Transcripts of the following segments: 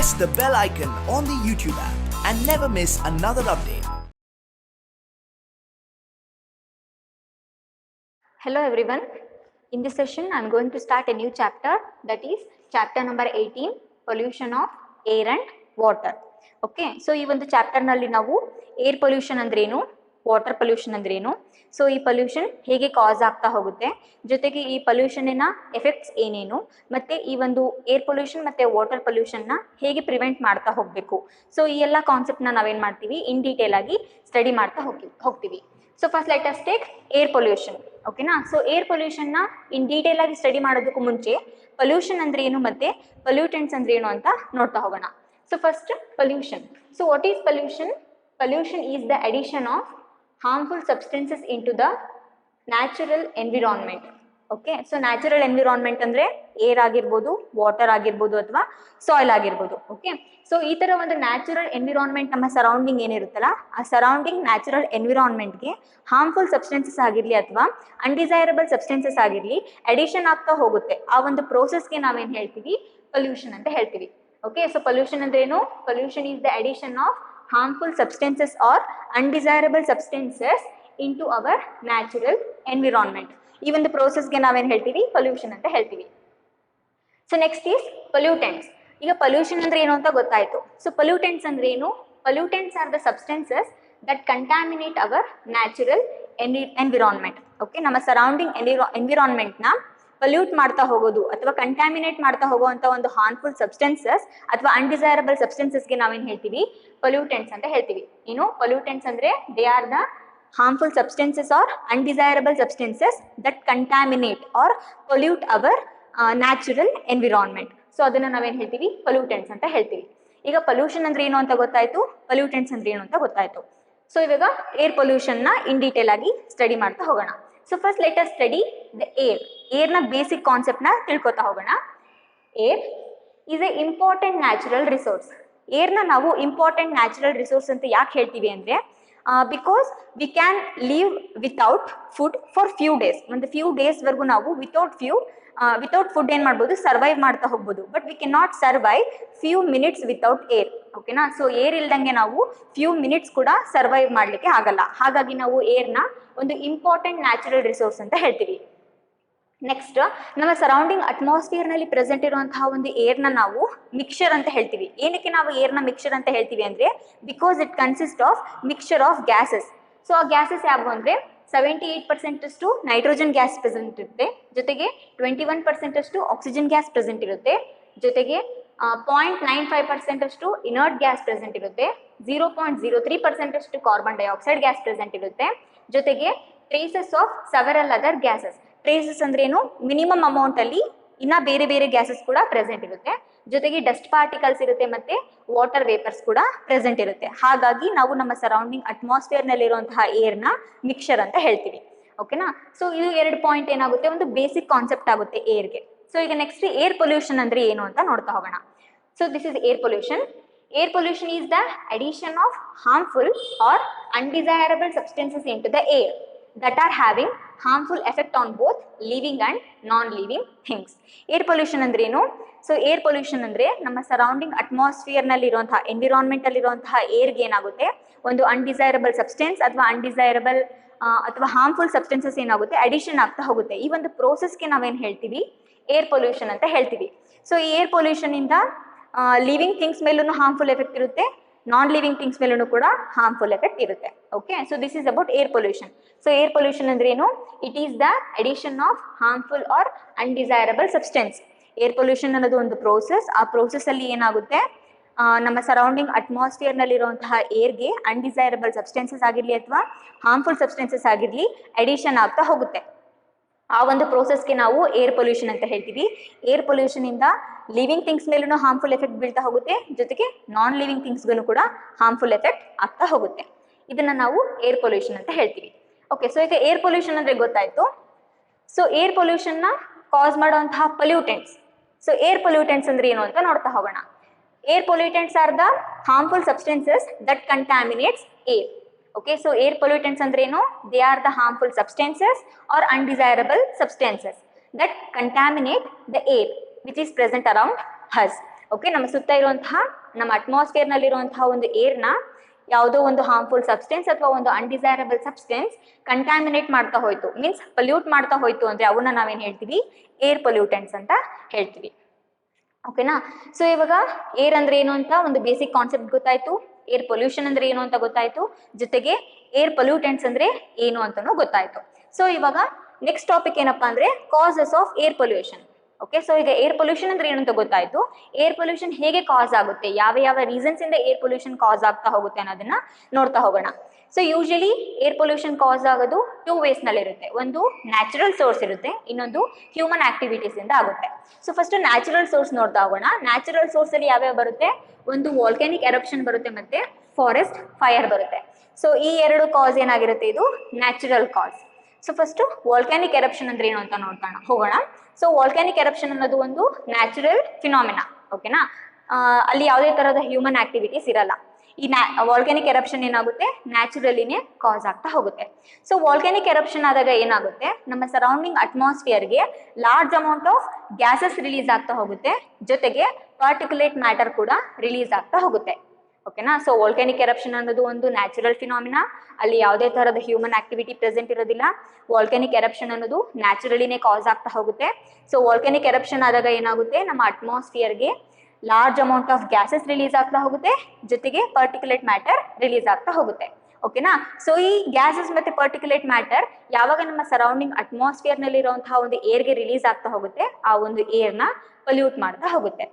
press the bell icon on the YouTube app and never miss another update. Hello everyone. In this session I am going to start a new chapter, that is chapter number 18, pollution of air and water. Okay, so ಈ ಒಂದು chapter ನಲ್ಲಿ ನಾವು air pollution ಅಂದ್ರೇನು, water pollution ಅಂದ್ರೇನು, so ಈ pollution ಹೇಗೆ ಕಾಸ್ ಆಗ್ತಾ ಹೋಗುತ್ತೆ, ಜೊತೆಗೆ ಈ ಪೊಲ್ಯೂಷನ್ನಿನ ಎಫೆಕ್ಟ್ಸ್ ಏನೇನು, ಮತ್ತೆ ಈ ಒಂದು ಏರ್ ಪೊಲ್ಯೂಷನ್ ಮತ್ತೆ ವಾಟರ್ ಪೊಲ್ಯೂಷನ್ನ ಹೇಗೆ ಪ್ರಿವೆಂಟ್ ಮಾಡ್ತಾ ಹೋಗಬೇಕು, ಸೊ ಈ ಎಲ್ಲ ಕಾನ್ಸೆಪ್ಟ್ನ ನಾವೇನು ಮಾಡ್ತೀವಿ ಇನ್ ಡೀಟೇಲ್ ಆಗಿ ಸ್ಟಡಿ ಮಾಡ್ತಾ ಹೋಗ್ತೀವಿ. So first let us take air pollution. ಓಕೆನಾ, ಸೊ ಏರ್ ಪೊಲ್ಯೂಷನ್ನ ಇನ್ ಡೀಟೇಲ್ ಆಗಿ ಸ್ಟಡಿ ಮಾಡೋದಕ್ಕೂ ಮುಂಚೆ ಪೊಲ್ಯೂಷನ್ ಅಂದ್ರೆ ಏನು ಮತ್ತೆ ಪೊಲ್ಯೂಟೆಂಟ್ಸ್ ಅಂದ್ರೆ ಏನು ಅಂತ ನೋಡ್ತಾ ಹೋಗೋಣ. So first pollution. So what is pollution? Pollution is the addition of harmful substances into the natural environment. Okay, so natural environment ಅಂದರೆ ಏರ್ ಆಗಿರ್ಬೋದು, ವಾಟರ್ ಆಗಿರ್ಬೋದು, ಅಥವಾ ಸಾಯಿಲ್ ಆಗಿರ್ಬೋದು. ಓಕೆ, ಸೊ ಈ ಥರ ಒಂದು ನ್ಯಾಚುರಲ್ ಎನ್ವಿರಾನ್ಮೆಂಟ್ ನಮ್ಮ ಸರೌಂಡಿಂಗ್ ಏನಿರುತ್ತಲ್ಲ, ಆ ಸರೌಂಡಿಂಗ್ ನ್ಯಾಚುರಲ್ ಎನ್ವಿರಾನ್ಮೆಂಟ್ಗೆ ಹಾರ್ಮ್ಫುಲ್ ಸಬ್ಸ್ಟೆನ್ಸಸ್ ಆಗಿರಲಿ ಅಥವಾ ಅನ್ಡಿಸೈರಬಲ್ ಸಬ್ಸ್ಟೆನ್ಸಸ್ ಆಗಿರಲಿ ಅಡಿಷನ್ ಆಗ್ತಾ ಹೋಗುತ್ತೆ. ಆ ಒಂದು ಪ್ರೋಸೆಸ್ಗೆ ನಾವೇನು ಹೇಳ್ತೀವಿ, ಪೊಲ್ಯೂಷನ್ ಅಂತ ಹೇಳ್ತೀವಿ. ಓಕೆ, ಸೊ ಪೊಲ್ಯೂಷನ್ ಅಂದ್ರೆ ಏನು? Pollution is the addition of harmful substances or undesirable substances into our natural environment. ಈ ಒಂದು ಪ್ರೋಸೆಸ್ಗೆ ನಾವೇನು ಹೇಳ್ತೀವಿ, ಪೊಲ್ಯೂಷನ್ ಅಂತ ಹೇಳ್ತೀವಿ. So next is pollutants. ಈಗ ಪೊಲ್ಯೂಷನ್ ಅಂದ್ರೆ ಏನು ಅಂತ ಗೊತ್ತಾಯ್ತು. ಸೊ ಪೊಲ್ಯೂಟೆಂಟ್ಸ್ ಅಂದ್ರೆ ಏನು? Pollutants are the substances that contaminate our natural environment. Okay, ನಮ್ಮ ಸರೌಂಡಿಂಗ್ ಎನ್ವಿರಾನ್ಮೆಂಟ್ನ ಪೊಲ್ಯೂಟ್ ಮಾಡ್ತಾ ಹೋಗೋದು ಅಥವಾ ಕಂಟ್ಯಾಮಿನೇಟ್ ಮಾಡ್ತಾ ಹೋಗುವಂಥ ಒಂದು ಹಾರ್ಮ್ಫುಲ್ ಸಬ್ಸ್ಟೆನ್ಸಸ್ ಅಥವಾ ಅನ್ಡಿಸೈರಬಲ್ ಸಬ್ಸ್ಟೆನ್ಸಸ್ಗೆ ನಾವೇನು ಹೇಳ್ತೀವಿ, ಪೊಲ್ಯೂಟೆಂಟ್ಸ್ ಅಂತ ಹೇಳ್ತೀವಿ. ಏನು ಪೊಲ್ಯೂಟೆಂಟ್ಸ್ ಅಂದರೆ they are the harmful substances or undesirable substances that contaminate or pollute our natural environment. So ಅದನ್ನು ನಾವೇನು ಹೇಳ್ತೀವಿ, ಪೊಲ್ಯೂಟೆಂಟ್ಸ್ ಅಂತ ಹೇಳ್ತೀವಿ. ಈಗ ಪೊಲ್ಯೂಷನ್ ಅಂದ್ರೆ ಏನು ಅಂತ ಗೊತ್ತಾಯ್ತು, ಪೊಲ್ಯೂಟೆಂಟ್ಸ್ ಅಂದ್ರೆ ಏನು ಅಂತ ಗೊತ್ತಾಯ್ತು. ಸೊ ಇವಾಗ ಏರ್ ಪೊಲ್ಯೂಷನ್ನ ಇನ್ ಡೀಟೇಲ್ ಆಗಿ ಸ್ಟಡಿ ಮಾಡ್ತಾ ಹೋಗೋಣ. So first let us study the air. ಏರ್ನ ಬೇಸಿಕ್ ಕಾನ್ಸೆಪ್ಟ್ನ ತಿಳ್ಕೊತಾ ಹೋಗೋಣ. Air is a important natural resource. ಏರ್ನ ನಾವು ಇಂಪಾರ್ಟೆಂಟ್ ನ್ಯಾಚುರಲ್ ರಿಸೋರ್ಸ್ ಅಂತ ಯಾಕೆ ಹೇಳ್ತೀವಿ ಅಂದರೆ, because we can leave without food for few days. ಒಂದು ಫ್ಯೂ ಡೇಸ್ವರೆಗೂ ನಾವು ವಿತೌಟ್ ಫುಡ್ ಏನು ಮಾಡ್ಬೋದು, ಸರ್ವೈವ್ ಮಾಡ್ತಾ ಹೋಗ್ಬೋದು. But we can not survive few minutes without air. ಓಕೆನಾ, ಸೊ ಏರ್ ಇಲ್ದಂಗೆ ನಾವು ಫ್ಯೂ ಮಿನಿಟ್ಸ್ ಕೂಡ ಸರ್ವೈವ್ ಮಾಡಲಿಕ್ಕೆ ಆಗಲ್ಲ. ಹಾಗಾಗಿ ನಾವು ಏರ್ನ ಒಂದು ಇಂಪಾರ್ಟೆಂಟ್ ನ್ಯಾಚುರಲ್ ರಿಸೋರ್ಸ್ ಅಂತ ಹೇಳ್ತೀವಿ. ನೆಕ್ಸ್ಟ್, ನಮ್ಮ ಸರೌಂಡಿಂಗ್ ಅಟ್ಮಾಸ್ಫಿಯರ್ನಲ್ಲಿ ಪ್ರೆಸೆಂಟ್ ಇರುವಂತಹ ಒಂದು ಏರ್ನ ನಾವು ಮಿಕ್ಸ್ಚರ್ ಅಂತ ಹೇಳ್ತೀವಿ. ಏನಕ್ಕೆ ನಾವು ಏರ್ನ ಮಿಕ್ಸ್ಚರ್ ಅಂತ ಹೇಳ್ತೀವಿ ಅಂದರೆ, because it consist of mixture of gases. So ಆ ಗ್ಯಾಸಸ್ ಯಾವುವು ಅಂದರೆ 78% ನೈಟ್ರೋಜನ್ ಗ್ಯಾಸ್ ಪ್ರೆಸೆಂಟ್ ಇರುತ್ತೆ, ಜೊತೆಗೆ 21% ಆಕ್ಸಿಜನ್ ಗ್ಯಾಸ್ ಪ್ರೆಸೆಂಟ್ ಇರುತ್ತೆ, ಜೊತೆಗೆ 0.95% ಇನರ್ಟ್ ಗ್ಯಾಸ್ ಪ್ರೆಸೆಂಟ್ ಇರುತ್ತೆ, 0.03% ಕಾರ್ಬನ್ ಡೈಆಕ್ಸೈಡ್ ಗ್ಯಾಸ್ ಪ್ರೆಸೆಂಟ್ ಇರುತ್ತೆ, ಜೊತೆಗೆ traces of several other gases. Traces ಅಂದ್ರೆ ಏನು, ಮಿನಿಮಮ್ ಅಮೌಂಟ್ ಅಲ್ಲಿ ಇನ್ನ ಬೇರೆ ಬೇರೆ ಗ್ಯಾಸಸ್ ಕೂಡ ಪ್ರೆಸೆಂಟ್ ಇರುತ್ತೆ, ಜೊತೆಗೆ ಡಸ್ಟ್ ಪಾರ್ಟಿಕಲ್ಸ್ ಇರುತ್ತೆ, ಮತ್ತೆ ವಾಟರ್ ವೇಪರ್ಸ್ ಕೂಡ ಪ್ರೆಸೆಂಟ್ ಇರುತ್ತೆ. ಹಾಗಾಗಿ ನಾವು ನಮ್ಮ ಸರೌಂಡಿಂಗ್ ಅಟ್ಮಾಸ್ಫಿಯರ್ ನಲ್ಲಿ ಇರುವಂತಹ ಏರ್ನ ಮಿಕ್ಸ್ಚರ್ ಅಂತ ಹೇಳ್ತೀವಿ. ಓಕೆನಾ, ಸೊ ಇದು 2 ಪಾಯಿಂಟ್ ಏನಾಗುತ್ತೆ, ಒಂದು ಬೇಸಿಕ್ ಕಾನ್ಸೆಪ್ಟ್ ಆಗುತ್ತೆ ಏರ್ಗೆ. ಸೊ ಈಗ ನೆಕ್ಸ್ಟ್ ಏರ್ ಪೊಲ್ಯೂಷನ್ ಅಂದ್ರೆ ಏನು ಅಂತ ನೋಡ್ತಾ ಹೋಗೋಣ. So this is air pollution. Air pollution is the addition of harmful or undesirable substances into the air that are having harmful effect on both living and non-living things. Air pollution ಅಂದ್ರೆ ಏನು? So air pollution ಅಂದ್ರೆ ನಮ್ಮ surrounding ಅಟ್ಮಾಸ್ಫಿಯರ್ನಲ್ಲಿ ಇರುವಂತಹ ಎನ್ವಿರಾನ್ಮೆಂಟಲ್ಲಿ ಇರುವಂತಹ ಏರ್ಗೆ ಏನಾಗುತ್ತೆ, ಒಂದು undesirable substance ಅಥವಾ undesirable ಅಥವಾ ಹಾರ್ಮ್ಫುಲ್ ಸಬ್ಸ್ಟೆನ್ಸಸ್ ಏನಾಗುತ್ತೆ, ಅಡಿಷನ್ ಆಗ್ತಾ ಹೋಗುತ್ತೆ. ಈ ಒಂದು ಪ್ರೋಸೆಸ್ಗೆ ನಾವೇನು ಹೇಳ್ತೀವಿ, ಏರ್ ಪೊಲ್ಯೂಷನ್ ಅಂತ ಹೇಳ್ತೀವಿ. ಸೊ ಈ ಏರ್ ಪೊಲ್ಯೂಷನ್ ಇಂದ ಲಿವಿಂಗ್ ಥಿಂಗ್ಸ್ ಮೇಲೂ ಹಾರ್ಮ್ಫುಲ್ ಎಫೆಕ್ಟ್ ಇರುತ್ತೆ, ನಾನ್ ಲಿವಿಂಗ್ ಥಿಂಗ್ಸ್ ಮೇಲೂ ಕೂಡ ಹಾರ್ಮ್ಫುಲ್ ಎಫೆಕ್ಟ್ ಇರುತ್ತೆ. Okay, so this is about air pollution. So air pollution ಅಂದ್ರೆ ಏನು? It is the addition of harmful or undesirable substance. Air pollution ಅನ್ನೋದು ಒಂದು ಪ್ರೋಸೆಸ್. ಆ ಪ್ರೋಸೆಸ್ ಅಲ್ಲಿ ಏನಾಗುತ್ತೆ, ನಮ್ಮ ಸರೌಂಡಿಂಗ್ ಅಟ್ಮಾಸ್ಫಿಯರ್ನಲ್ಲಿರುವಂತಹ ಏರ್ಗೆ ಅನ್ಡಿಸೈರಬಲ್ ಸಬ್ಸ್ಟೆನ್ಸಸ್ ಆಗಿರಲಿ ಅಥವಾ ಹಾರ್ಮ್ಫುಲ್ ಸಬ್ಸ್ಟೆನ್ಸಸ್ ಆಗಿರಲಿ ಅಡಿಷನ್ ಆಗ್ತಾ ಹೋಗುತ್ತೆ. ಆ ಒಂದು ಪ್ರೋಸೆಸ್ಗೆ ನಾವು ಏರ್ ಪೊಲ್ಯೂಷನ್ ಅಂತ ಹೇಳ್ತೀವಿ. ಏರ್ ಪೊಲ್ಯೂಷನ್ ಇಂದ ಲಿವಿಂಗ್ ಥಿಂಗ್ಸ್ ಮೇಲೂ ಹಾರ್ಮ್ಫುಲ್ ಎಫೆಕ್ಟ್ ಬೀಳ್ತಾ ಹೋಗುತ್ತೆ, ಜೊತೆಗೆ ನಾನ್ ಲಿವಿಂಗ್ ಥಿಂಗ್ಸ್ಗೂ ಕೂಡ ಹಾರ್ಮ್ಫುಲ್ ಎಫೆಕ್ಟ್ ಆಗ್ತಾ ಹೋಗುತ್ತೆ. ಇದನ್ನ ನಾವು ಏರ್ ಪೊಲ್ಯೂಷನ್ ಅಂತ ಹೇಳ್ತೀವಿ. ಓಕೆ, ಸೊ ಈಗ ಏರ್ ಪೊಲ್ಯೂಷನ್ ಅಂದ್ರೆ ಗೊತ್ತಾಯ್ತು. ಸೊ ಏರ್ ಪೊಲ್ಯೂಷನ್ನ ಕಾಸ್ ಮಾಡುವಂತಹ ಪೊಲ್ಯೂಟೆಂಟ್ಸ್. ಸೊ ಏರ್ ಪೊಲ್ಯೂಟೆಂಟ್ಸ್ ಅಂದ್ರೆ ಏನು ಅಂತ ನೋಡ್ತಾ ಹೋಗೋಣ. Air pollutants are the harmful substances that contaminates air. Okay, so air pollutants andrenu, they are the harmful substances or undesirable substances that contaminate the air which is present around us. Okay, ನಮ್ಮ ಸುತ್ತ ಇರುವಂತಹ ನಮ್ಮ atmosphere ನಲ್ಲಿರುವಂತಹ ಒಂದು ಏರ್ನ ಯಾವುದೋ ಒಂದು harmful substance ಅಥವಾ ಒಂದು undesirable substance contaminate ಮಾಡ್ತಾ ಹೋಯ್ತು, ಮೀನ್ಸ್ ಪೊಲ್ಯೂಟ್ ಮಾಡ್ತಾ ಹೋಯ್ತು ಅಂದ್ರೆ ಅವನ್ನ ನಾವೇನ್ ಹೇಳ್ತೀವಿ, ಏರ್ ಪೊಲ್ಯೂಟೆಂಟ್ಸ್ ಅಂತ ಹೇಳ್ತೀವಿ. ಓಕೆನಾ. ಸೊ ಇವಾಗ ಏರ್ ಅಂದ್ರೆ ಏನು ಅಂತ ಒಂದು ಬೇಸಿಕ್ ಕಾನ್ಸೆಪ್ಟ್ ಗೊತ್ತಾಯ್ತು, ಏರ್ ಪೊಲ್ಯೂಷನ್ ಅಂದ್ರೆ ಏನು ಅಂತ ಗೊತ್ತಾಯ್ತು, ಜೊತೆಗೆ ಏರ್ ಪೊಲ್ಯೂಟೆಂಟ್ಸ್ ಅಂದ್ರೆ ಏನು ಅಂತಾನೂ ಗೊತ್ತಾಯ್ತು. ಸೊ ಇವಾಗ ನೆಕ್ಸ್ಟ್ ಟಾಪಿಕ್ ಏನಪ್ಪಾ ಅಂದ್ರೆ causes of air pollution. Okay, so ಈಗ ಏರ್ ಪೊಲ್ಯೂಷನ್ ಅಂದ್ರೆ ಏನು ಅಂತ ಗೊತ್ತಾಯ್ತು, ಏರ್ ಪೊಲ್ಯೂಷನ್ ಹೇಗೆ ಕಾಸ್ ಆಗುತ್ತೆ, ಯಾವ ಯಾವ ರೀಸನ್ಸ್ ಇಂದ ಏರ್ ಪೊಲ್ಯೂಷನ್ ಕಾಸ್ ಆಗ್ತಾ ಹೋಗುತ್ತೆ ಅನ್ನೋದನ್ನ ನೋಡ್ತಾ ಹೋಗೋಣ. ಸೊ ಯೂಶಲಿ ಏರ್ ಪೊಲ್ಯೂಷನ್ ಕಾಸ್ ಆಗೋದು 2 ways ನಲ್ಲಿ ಇರುತ್ತೆ. ಒಂದು ನ್ಯಾಚುರಲ್ ಸೋರ್ಸ್ ಇರುತ್ತೆ, ಇನ್ನೊಂದು ಹ್ಯೂಮನ್ ಆಕ್ಟಿವಿಟೀಸ್ ಇಂದ ಆಗುತ್ತೆ. ಸೊ ಫಸ್ಟ್ ನ್ಯಾಚುರಲ್ ಸೋರ್ಸ್ ನೋಡ್ತಾ ಹೋಗೋಣ. ನ್ಯಾಚುರಲ್ ಸೋರ್ಸ್ ಅಲ್ಲಿ ಯಾವ್ಯಾವ ಬರುತ್ತೆ, ಒಂದು ವಾಲ್ಕ್ಯಾನಿಕ್ ಎರಪ್ಷನ್ ಬರುತ್ತೆ, ಮತ್ತೆ ಫಾರೆಸ್ಟ್ ಫೈರ್ ಬರುತ್ತೆ. ಸೊ ಈ ಎರಡು ಕಾಸ್ ಏನಾಗಿರುತ್ತೆ, ಇದು ನ್ಯಾಚುರಲ್ ಕಾಸ್. ಸೊ ಫಸ್ಟ್ ವಾಲ್ಕ್ಯಾನಿಕ್ ಎರಪ್ಷನ್ ಅಂದ್ರೆ ಏನು ಅಂತ ನೋಡ್ತಾ ಹೋಗೋಣ. ಸೊ ವಾಲ್ಕ್ಯಾನಿಕ್ ಎರಪ್ಷನ್ ಅನ್ನೋದು ಒಂದು ನ್ಯಾಚುರಲ್ ಫಿನಾಮಿನಾ. ಓಕೆನಾ, ಅಲ್ಲಿ ಯಾವುದೇ ತರಹದ ಹ್ಯೂಮನ್ ಆಕ್ಟಿವಿಟೀಸ್ ಇರಲ್ಲ. ಈ ವಾಲ್ಕ್ಯಾನಿಕ್ ಎರಪ್ಷನ್ ಏನಾಗುತ್ತೆ, ನ್ಯಾಚುರಲಿನೇ ಕಾಸ್ ಆಗ್ತಾ ಹೋಗುತ್ತೆ. ಸೊ ವಾಲ್ಕ್ಯಾನಿಕ್ ಎರಪ್ಷನ್ ಆದಾಗ ಏನಾಗುತ್ತೆ, ನಮ್ಮ ಸರೌಂಡಿಂಗ್ ಅಟ್ಮಾಸ್ಫಿಯರ್ಗೆ large amount of gases release ಆಗ್ತಾ ಹೋಗುತ್ತೆ, ಜೊತೆಗೆ ಪಾರ್ಟಿಕ್ಯುಲೇಟ್ ಮ್ಯಾಟರ್ ಕೂಡ ರಿಲೀಸ್ ಆಗ್ತಾ ಹೋಗುತ್ತೆ. ಓಕೆನಾ. ಸೊ ವಾಲ್ಕ್ಯಾನಿಕ್ ಎರಪ್ಷನ್ ಅನ್ನೋದು ಒಂದು ನ್ಯಾಚುರಲ್ ಫಿನಾಮಿನಾ, ಅಲ್ಲಿ ಯಾವುದೇ ತರಹದ ಹ್ಯೂಮನ್ ಆಕ್ಟಿವಿಟಿ ಪ್ರೆಸೆಂಟ್ ಇರೋದಿಲ್ಲ. ವಾಲ್ಕ್ಯಾನಿಕ್ ಎರಪ್ಷನ್ ಅನ್ನೋದು ನ್ಯಾಚುರಲಿನೇ ಕಾಸ್ ಆಗ್ತಾ ಹೋಗುತ್ತೆ. ಸೊ ವಾಲ್ಕ್ಯಾನಿಕ್ ಎರಪ್ಷನ್ ಆದಾಗ ಏನಾಗುತ್ತೆ, ನಮ್ಮ ಅಟ್ಮಾಸ್ಫಿಯರ್ಗೆ large amount of gases release ಆಗ್ತಾ ಹೋಗುತ್ತೆ, ಜೊತೆಗೆ ಪರ್ಟಿಕ್ಯುಲೇಟ್ ಮ್ಯಾಟರ್ ರಿಲೀಸ್ ಆಗ್ತಾ ಹೋಗುತ್ತೆ. ಓಕೆನಾ. ಸೊ ಈ ಗ್ಯಾಸಸ್ ಮತ್ತೆ ಪರ್ಟಿಕ್ಯುಲೇಟ್ ಮ್ಯಾಟರ್ ಯಾವಾಗ ನಮ್ಮ ಸರೌಂಡಿಂಗ್ ಅಟ್ಮಾಸ್ಫಿಯರ್ ನಲ್ಲಿ ಇರುವಂತಹ ಒಂದು ಏರ್ಗೆ ರಿಲೀಸ್ ಆಗ್ತಾ ಹೋಗುತ್ತೆ, ಆ ಒಂದು ಏರ್ನ ಪೊಲ್ಯೂಟ್ ಮಾಡ್ತಾ ಹೋಗುತ್ತೆ.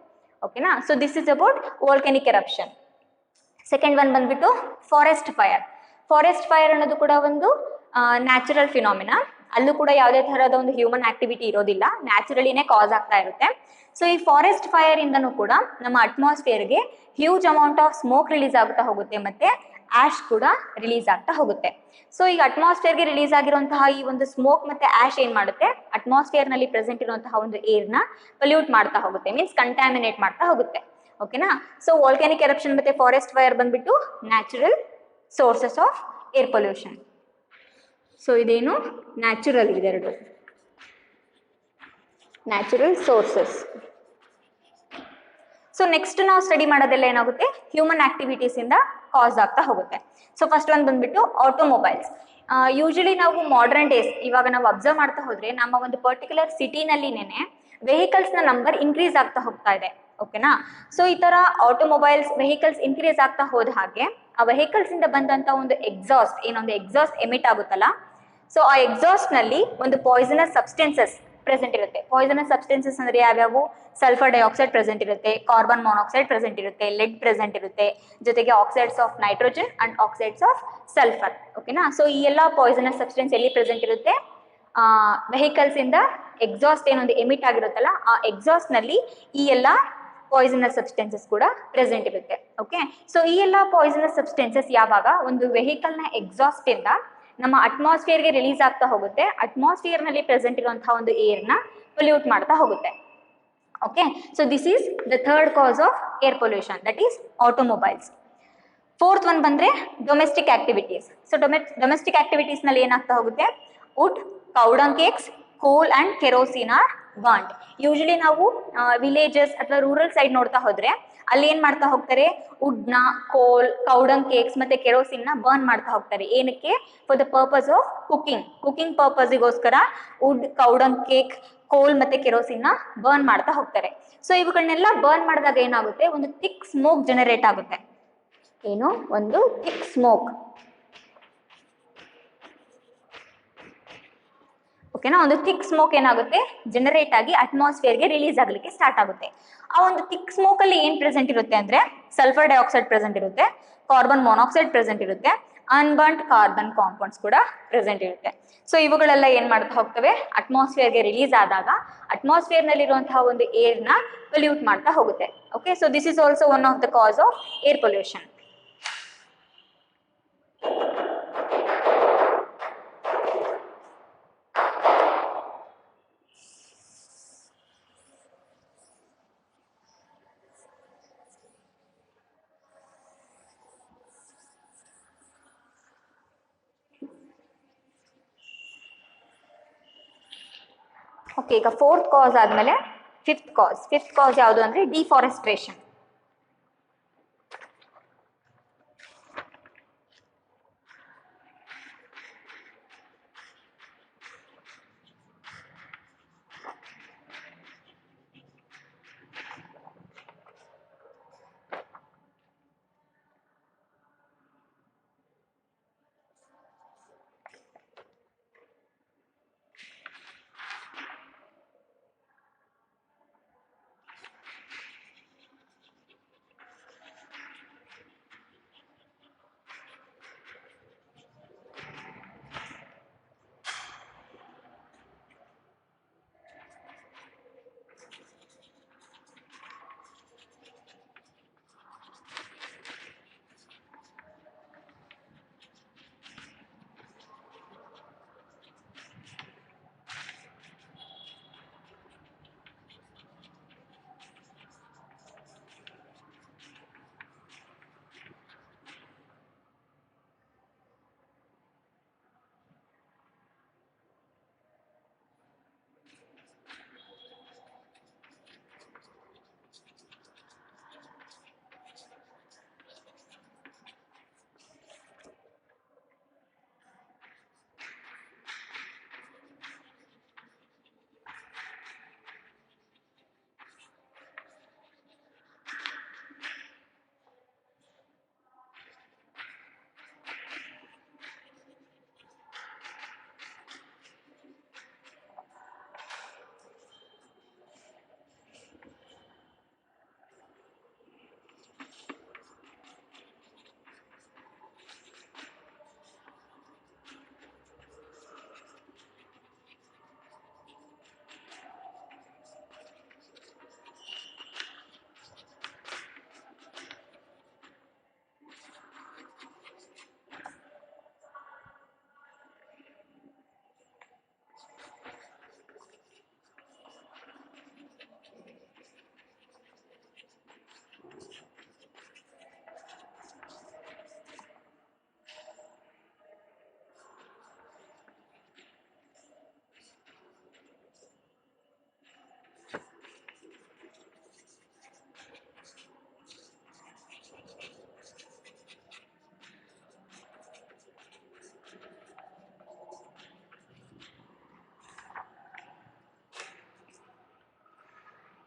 ಓಕೆನಾ. So this is about volcanic eruption. Second one ಬಂದ್ಬಿಟ್ಟು ಫಾರೆಸ್ಟ್ ಫೈರ್. ಫಾರೆಸ್ಟ್ ಫೈರ್ ಅನ್ನೋದು ಕೂಡ ಒಂದು ನ್ಯಾಚುರಲ್ ಫಿನಾಮಿನಾ. ಅಲ್ಲೂ ಕೂಡ ಯಾವುದೇ ತರಹದ ಒಂದು ಹ್ಯೂಮನ್ ಆಕ್ಟಿವಿಟಿ ಇರೋದಿಲ್ಲ, ನ್ಯಾಚುರಲಿನೇ ಕಾಸ್ ಆಗ್ತಾ ಇರುತ್ತೆ. ಸೊ ಈ ಫಾರೆಸ್ಟ್ ಫೈರ್ ಇಂದನೂ ಕೂಡ ನಮ್ಮ ಅಟ್ಮಾಸ್ಫಿಯರ್ಗೆ huge amount of smoke release ಆಗ್ತಾ ಹೋಗುತ್ತೆ, ಮತ್ತೆ ಆಶ್ ಕೂಡ ರಿಲೀಸ್ ಆಗ್ತಾ ಹೋಗುತ್ತೆ. ಸೊ ಈಗ ಅಟ್ಮಾಸ್ಫಿಯರ್ಗೆ ರಿಲೀಸ್ ಆಗಿರುವಂತಹ ಈ ಒಂದು ಸ್ಮೋಕ್ ಮತ್ತೆ ಆಶ್ ಏನ್ ಮಾಡುತ್ತೆ, ಅಟ್ಮಾಸ್ಫಿಯರ್ ನಲ್ಲಿ ಪ್ರೆಸೆಂಟ್ ಇರುವಂತಹ ಒಂದು ಏರ್ನ ಪೊಲ್ಯೂಟ್ ಮಾಡ್ತಾ ಹೋಗುತ್ತೆ, ಮೀನ್ಸ್ ಕಂಟ್ಯಾಮಿನೇಟ್ ಮಾಡ್ತಾ ಹೋಗುತ್ತೆ. ಓಕೆನಾ. ಸೊ ವಾಲ್ಕ್ಯಾನಿಕ್ ಎರಪ್ಷನ್ ಮತ್ತೆ ಫಾರೆಸ್ಟ್ ಫೈರ್ ಬಂದ್ಬಿಟ್ಟು natural sources of air pollution. So ಇದೇನು ನ್ಯಾಚುರಲ್, ಇದೆರಡು ನ್ಯಾಚುರಲ್ ಸೋರ್ಸಸ್. ಸೊ ನೆಕ್ಸ್ಟ್ ನಾವು ಸ್ಟಡಿ ಮಾಡೋದೆಲ್ಲ ಏನಾಗುತ್ತೆ, ಹ್ಯೂಮನ್ ಆಕ್ಟಿವಿಟೀಸ್ ಇಂದ ಕಾಸ್ ಆಗ್ತಾ ಹೋಗುತ್ತೆ. ಸೊ ಫಸ್ಟ್ ಒಂದು ಬಂದ್ಬಿಟ್ಟು ಆಟೋಮೊಬೈಲ್ಸ್. ಯೂಶಲಿ ನಾವು ಮಾಡರ್ನ್ ಡೇಸ್ ಇವಾಗ ನಾವು ಅಬ್ಸರ್ವ್ ಮಾಡ್ತಾ ಹೋದ್ರೆ ನಮ್ಮ ಒಂದು ಪರ್ಟಿಕ್ಯುಲರ್ ಸಿಟಿನಲ್ಲಿನೇ ವೆಹಿಕಲ್ಸ್ ನ ನಂಬರ್ ಇನ್ಕ್ರೀಸ್ ಆಗ್ತಾ ಹೋಗ್ತಾ ಇದೆ. ಓಕೆನಾ. ಸೊ ಈ ತರ ಆಟೋಮೊಬೈಲ್ಸ್ ವೆಹಿಕಲ್ಸ್ ಇನ್ಕ್ರೀಸ್ ಆಗ್ತಾ ಹೋದ ಹಾಗೆ ಆ ವೆಹಿಕಲ್ಸ್ ಇಂದ ಬಂದಂತ ಒಂದು ಎಕ್ಸಾಸ್ಟ್, ಏನೊಂದು ಎಕ್ಸಾಸ್ಟ್ ಎಮಿಟ್ ಆಗುತ್ತಲ್ಲ, ಸೊ ಆ ಎಕ್ಸಾಸ್ಟ್ ನಲ್ಲಿ ಒಂದು ಪಾಯ್ಸನಸ್ ಸಬ್ಸ್ಟೆನ್ಸಸ್ ಪ್ರೆಸೆಂಟ್ ಇರುತ್ತೆ. ಪಾಯ್ಸನಸ್ ಸಬ್ಸ್ಟೆನ್ಸಸ್ ಅಂದ್ರೆ ಯಾವ್ಯಾವು, ಸಲ್ಫರ್ ಡೈಆಕ್ಸೈಡ್ ಪ್ರೆಸೆಂಟ್ ಇರುತ್ತೆ, ಕಾರ್ಬನ್ ಮಾನಾಕ್ಸೈಡ್ ಪ್ರೆಸೆಂಟ್ ಇರುತ್ತೆ, ಲೆಡ್ ಪ್ರೆಸೆಂಟ್ ಇರುತ್ತೆ, ಜೊತೆಗೆ oxides of nitrogen and oxides of sulphur. ಓಕೆನಾ. ಸೊ ಈ ಎಲ್ಲ ಪಾಯ್ಸನಸ್ ಸಬ್ಸ್ಟೆನ್ಸ್ ಎಲ್ಲಿ ಪ್ರೆಸೆಂಟ್ ಇರುತ್ತೆ, ವೆಹಿಕಲ್ಸ್ ಇಂದ ಎಕ್ಸಾಸ್ಟ್ ಏನೊಂದು ಎಮಿಟ್ ಆಗಿರುತ್ತಲ್ಲ, ಆ ಎಕ್ಸಾಸ್ಟ್ ನಲ್ಲಿ ಈ ಎಲ್ಲ ಪಾಯ್ಸನಸ್ ಸಬ್ಸ್ಟೆನ್ಸಸ್ ಕೂಡ ಪ್ರೆಸೆಂಟ್ ಇರುತ್ತೆ. ಓಕೆ. ಸೊ ಈ ಎಲ್ಲ ಪಾಯ್ಸನಸ್ ಸಬ್ಸ್ಟೆನ್ಸಸ್ ಯಾವಾಗ ಒಂದು ವೆಹಿಕಲ್ ನ ಎಕ್ಸಾಸ್ಟ್ ಇಂದ ನಮ್ಮ ಅಟ್ಮಾಸ್ಫಿಯರ್ಗೆ ರಿಲೀಸ್ ಆಗ್ತಾ ಹೋಗುತ್ತೆ, ಅಟ್ಮಾಸ್ಫಿಯರ್ ನಲ್ಲಿ ಪ್ರೆಸೆಂಟ್ ಇರುವಂತಹ ಒಂದು ಏರ್ನ ಪೊಲ್ಯೂಟ್ ಮಾಡ್ತಾ ಹೋಗುತ್ತೆ. Okay. So this is the third cause of air pollution, that is automobiles. Fourth one ಬಂದ್ರೆ domestic activities. So domestic activities ನಲ್ಲಿ ಏನಾಗ್ತಾ ಹೋಗುತ್ತೆ, wood, cow dung cakes, coal and kerosene are burned. Usually ನಾವು villages ಅಥವಾ rural side ನೋಡ್ತಾ ಹೋದ್ರೆ ಅಲ್ಲಿ ಏನ್ ಮಾಡ್ತಾ ಹೋಗ್ತಾರೆ, ವುಡ್ ನ, ಕೋಲ್, ಕೌಡಂಗ್ ಕೇಕ್ಸ್ ಮತ್ತೆ ಕೆರೋಸಿನ್ ನ ಬರ್ನ್ ಮಾಡ್ತಾ ಹೋಗ್ತಾರೆ. ಏನಕ್ಕೆ, for the purpose of cooking ಪರ್ಪಸ್ಗೋಸ್ಕರ ವುಡ್, ಕೌಡಂಗ್ ಕೇಕ್, ಕೋಲ್ ಮತ್ತೆ ಕೆರೋಸಿನ್ ನ ಬರ್ನ್ ಮಾಡ್ತಾ ಹೋಗ್ತಾರೆ. ಸೊ ಇವುಗಳನ್ನೆಲ್ಲ ಬರ್ನ್ ಮಾಡಿದಾಗ ಏನಾಗುತ್ತೆ, ಒಂದು ಥಿಕ್ ಸ್ಮೋಕ್ ಜನರೇಟ್ ಆಗುತ್ತೆ. ಏನು, ಒಂದು ಥಿಕ್ ಸ್ಮೋಕ್. ಓಕೆನಾ. ಒಂದು ಥಿಕ್ ಸ್ಮೋಕ್ ಏನಾಗುತ್ತೆ, ಜನರೇಟ್ ಆಗಿ ಅಟ್ಮಾಸ್ಫಿಯರ್ಗೆ ರಿಲೀಸ್ ಆಗಲಿಕ್ಕೆ ಸ್ಟಾರ್ಟ್ ಆಗುತ್ತೆ. ಆ ಒಂದು ಥಿಕ್ ಸ್ಮೋಕ್ ಅಲ್ಲಿ ಏನ್ ಪ್ರೆಸೆಂಟ್ ಇರುತ್ತೆ ಅಂದ್ರೆ ಸಲ್ಫರ್ ಡೈಆಕ್ಸೈಡ್ ಪ್ರೆಸೆಂಟ್ ಇರುತ್ತೆ, ಕಾರ್ಬನ್ ಮಾನಾಕ್ಸೈಡ್ ಪ್ರೆಸೆಂಟ್ ಇರುತ್ತೆ, ಅನ್ಬರ್ನ್ಡ್ ಕಾರ್ಬನ್ ಕಾಂಪೌಂಡ್ಸ್ ಕೂಡ ಪ್ರೆಸೆಂಟ್ ಇರುತ್ತೆ. ಸೊ ಇವುಗಳೆಲ್ಲ ಏನ್ ಮಾಡ್ತಾ ಹೋಗ್ತವೆ, ಅಟ್ಮಾಸ್ಫಿಯರ್ಗೆ ರಿಲೀಸ್ ಆದಾಗ ಅಟ್ಮಾಸ್ಫಿಯರ್ ನಲ್ಲಿ ಇರುವಂತಹ ಒಂದು ಏರ್ ನ ಪೊಲ್ಯೂಟ್ ಮಾಡ್ತಾ ಹೋಗುತ್ತೆ. Okay. So this is also one of the cause of air pollution. Okay. ಈಗ ಫೋರ್ತ್ ಕಾಸ್ ಆದ್ಮೇಲೆ ಫಿಫ್ತ್ ಕಾಸ್ ಯಾವುದು ಅಂದ್ರೆ deforestation.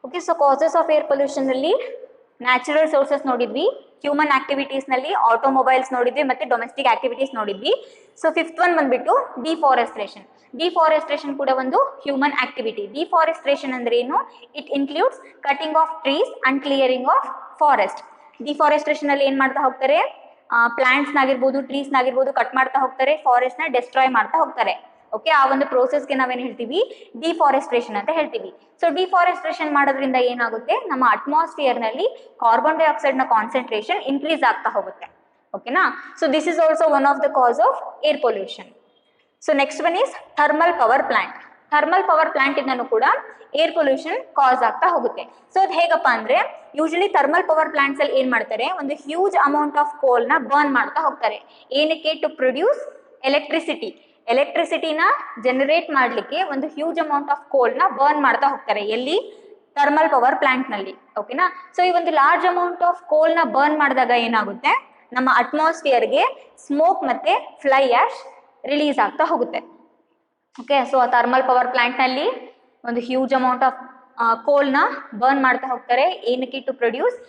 Okay, so causes of air pollution ಅಲ್ಲಿ ನ್ಯಾಚುರಲ್ ಸೋರ್ಸಸ್ ನೋಡಿದ್ವಿ, ಹ್ಯೂಮನ್ ಆಕ್ಟಿವಿಟೀಸ್ ನಲ್ಲಿ ಆಟೋಮೊಬೈಲ್ಸ್ ನೋಡಿದ್ವಿ ಮತ್ತೆ ಡೊಮೆಸ್ಟಿಕ್ ಆಕ್ಟಿವಿಟೀಸ್ ನೋಡಿದ್ವಿ. ಸೊ ಫಿಫ್ತ್ ಒನ್ ಬಂದ್ಬಿಟ್ಟು ಡಿಫಾರೆಸ್ಟ್ರೇಷನ್. ಡಿಫಾರೆಸ್ಟ್ರೇಷನ್ ಕೂಡ ಒಂದು ಹ್ಯೂಮನ್ ಆಕ್ಟಿವಿಟಿ. ಡಿಫಾರೆಸ್ಟ್ರೇಷನ್ ಅಂದ್ರೆ ಏನು? It includes cutting of trees and clearing of forest. Deforestation ಅಲ್ಲಿ ಏನ್ ಮಾಡ್ತಾ ಹೋಗ್ತಾರೆ? ಪ್ಲಾಂಟ್ಸ್ ನಾಗಿರ್ಬೋದು, ಟ್ರೀಸ್ ನಾಗಿರ್ಬೋದು ಕಟ್ ಮಾಡ್ತಾ ಹೋಗ್ತಾರೆ, ಫಾರೆಸ್ಟ್ ನ ಡೆಸ್ಟ್ರಾಯ್ ಮಾಡ್ತಾ ಹೋಗ್ತಾರೆ. ಓಕೆ, ಆ ಒಂದು ಪ್ರೋಸೆಸ್ಗೆ ನಾವೇನು ಹೇಳ್ತೀವಿ? ಡಿಫಾರೆಸ್ಟ್ರೇಷನ್ ಅಂತ ಹೇಳ್ತೀವಿ. ಸೊ ಡಿಫಾರೆಸ್ಟ್ರೇಷನ್ ಮಾಡೋದ್ರಿಂದ ಏನಾಗುತ್ತೆ? ನಮ್ಮ ಅಟ್ಮಾಸ್ಫಿಯರ್ ನಲ್ಲಿ ಕಾರ್ಬನ್ ಡೈಆಕ್ಸೈಡ್ ನ ಕಾನ್ಸಂಟ್ರೇಷನ್ ಇನ್ಕ್ರೀಸ್ ಆಗ್ತಾ ಹೋಗುತ್ತೆ. ಓಕೆನಾ? So this is also one of the cause of air pollution. So next one is thermal power plant. Thermal power plant ಇಂದನೂ ಕೂಡ ಏರ್ ಪೊಲ್ಯೂಷನ್ ಕಾಸ್ ಆಗ್ತಾ ಹೋಗುತ್ತೆ. ಸೊ ಅದು ಹೇಗಪ್ಪ ಅಂದ್ರೆ, ಯೂಶಲಿ ಥರ್ಮಲ್ ಪವರ್ ಪ್ಲಾಂಟ್ಸ್ ಅಲ್ಲಿ ಏನ್ ಮಾಡ್ತಾರೆ? ಒಂದು ಹ್ಯೂಜ್ ಅಮೌಂಟ್ ಆಫ್ ಕೋಲ್ ನ ಬರ್ನ್ ಮಾಡ್ತಾ ಹೋಗ್ತಾರೆ. ಏನಕ್ಕೆ? To produce electricity. ಎಲೆಕ್ಟ್ರಿಸಿಟಿನ ಜನರೇಟ್ ಮಾಡಲಿಕ್ಕೆ ಒಂದು ಹ್ಯೂಜ್ ಅಮೌಂಟ್ ಆಫ್ ಕೋಲ್ ನ ಬರ್ನ್ ಮಾಡ್ತಾ ಹೋಗ್ತಾರೆ. ಎಲ್ಲಿ? ಥರ್ಮಲ್ ಪವರ್ ಪ್ಲಾಂಟ್ ನಲ್ಲಿ. ಓಕೆನಾ? ಸೊ ಈ ಒಂದು ಲಾರ್ಜ್ ಅಮೌಂಟ್ ಆಫ್ ಕೋಲ್ ನ ಬರ್ನ್ ಮಾಡಿದಾಗ ಏನಾಗುತ್ತೆ? ನಮ್ಮ ಅಟ್ಮಾಸ್ಫಿಯರ್ಗೆ ಸ್ಮೋಕ್ ಮತ್ತೆ ಫ್ಲೈ ಆಶ್ ರಿಲೀಸ್ ಆಗ್ತಾ ಹೋಗುತ್ತೆ. ಓಕೆ, ಸೊ ಆ ಥರ್ಮಲ್ ಪವರ್ ಪ್ಲಾಂಟ್ ನಲ್ಲಿ ಒಂದು ಹ್ಯೂಜ್ ಅಮೌಂಟ್ ಆಫ್ ಕೋಲ್ ನ ಬರ್ನ್ ಮಾಡ್ತಾ ಹೋಗ್ತಾರೆ. ಏನಕ್ಕೆ? To produce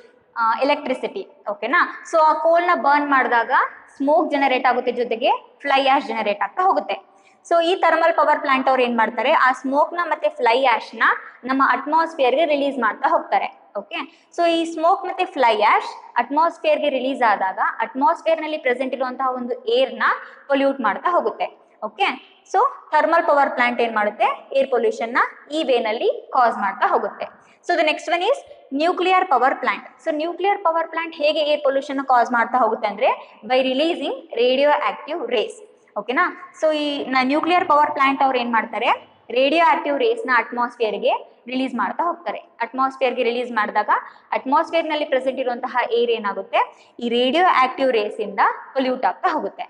electricity. ಓಕೆನಾ? ಸೊ ಆ ಕೋಲ್ ನ ಬರ್ನ್ ಮಾಡಿದಾಗ ಸ್ಮೋಕ್ ಜನರೇಟ್ ಆಗುತ್ತೆ, ಜೊತೆಗೆ ಫ್ಲೈ ಆಶ್ ಜನರೇಟ್ ಆಗ್ತಾ ಹೋಗುತ್ತೆ. ಸೊ ಈ ಥರ್ಮಲ್ ಪವರ್ ಪ್ಲಾಂಟ್ ಅವ್ರು ಏನ್ ಮಾಡ್ತಾರೆ? ಆ ಸ್ಮೋಕ್ ನ ಮತ್ತೆ ಫ್ಲೈ ಆಶ್ ನ ನಮ್ಮ ಅಟ್ಮಾಸ್ಫಿಯರ್ಗೆ ರಿಲೀಸ್ ಮಾಡ್ತಾ ಹೋಗ್ತಾರೆ. ಓಕೆ, ಸೊ ಈ ಸ್ಮೋಕ್ ಮತ್ತೆ ಫ್ಲೈ ಆಶ್ ಅಟ್ಮಾಸ್ಫಿಯರ್ಗೆ ರಿಲೀಸ್ ಆದಾಗ ಅಟ್ಮಾಸ್ಫಿಯರ್ ನಲ್ಲಿ ಪ್ರೆಸೆಂಟ್ ಇರುವಂತಹ ಒಂದು ಏರ್ ನ ಪೊಲ್ಯೂಟ್ ಮಾಡ್ತಾ ಹೋಗುತ್ತೆ. Okay, so thermal power plant ಏನ್ ಮಾಡುತ್ತೆ? ಏರ್ ಪೊಲ್ಯೂಷನ್ ನ ಈ ವೇನಲ್ಲಿ ಕಾಸ್ ಮಾಡ್ತಾ ಹೋಗುತ್ತೆ. So the next one is nuclear power plant. So nuclear power plant ಹೇಗೆ ಏರ್ ಪೊಲ್ಯೂಷನ್ ಕಾಸ್ ಮಾಡ್ತಾ ಹೋಗುತ್ತೆ ಅಂದ್ರೆ, by releasing radioactive rays. ಓಕೆನಾ? ಸೊ ಈ ನ್ಯೂಕ್ಲಿಯರ್ ಪವರ್ ಪ್ಲಾಂಟ್ ಅವ್ರು ಏನ್ ಮಾಡ್ತಾರೆ? ರೇಡಿಯೋ ಆಕ್ಟಿವ್ ರೇಸ್ ನ ಅಟ್ಮಾಸ್ಫಿಯರ್ಗೆ ರಿಲೀಸ್ ಮಾಡ್ತಾ ಹೋಗ್ತಾರೆ. ಅಟ್ಮಾಸ್ಫಿಯರ್ಗೆ ರಿಲೀಸ್ ಮಾಡಿದಾಗ ಅಟ್ಮಾಸ್ಫಿಯರ್ ನಲ್ಲಿ ಪ್ರೆಸೆಂಟ್ ಇರುವಂತಹ ಏರ್ ಏನಾಗುತ್ತೆ? ಈ ರೇಡಿಯೋ ಆಕ್ಟಿವ್ ರೇಸ್ ಇಂದ ಪೊಲ್ಯೂಟ್ ಆಗ್ತಾ ಹೋಗುತ್ತೆ.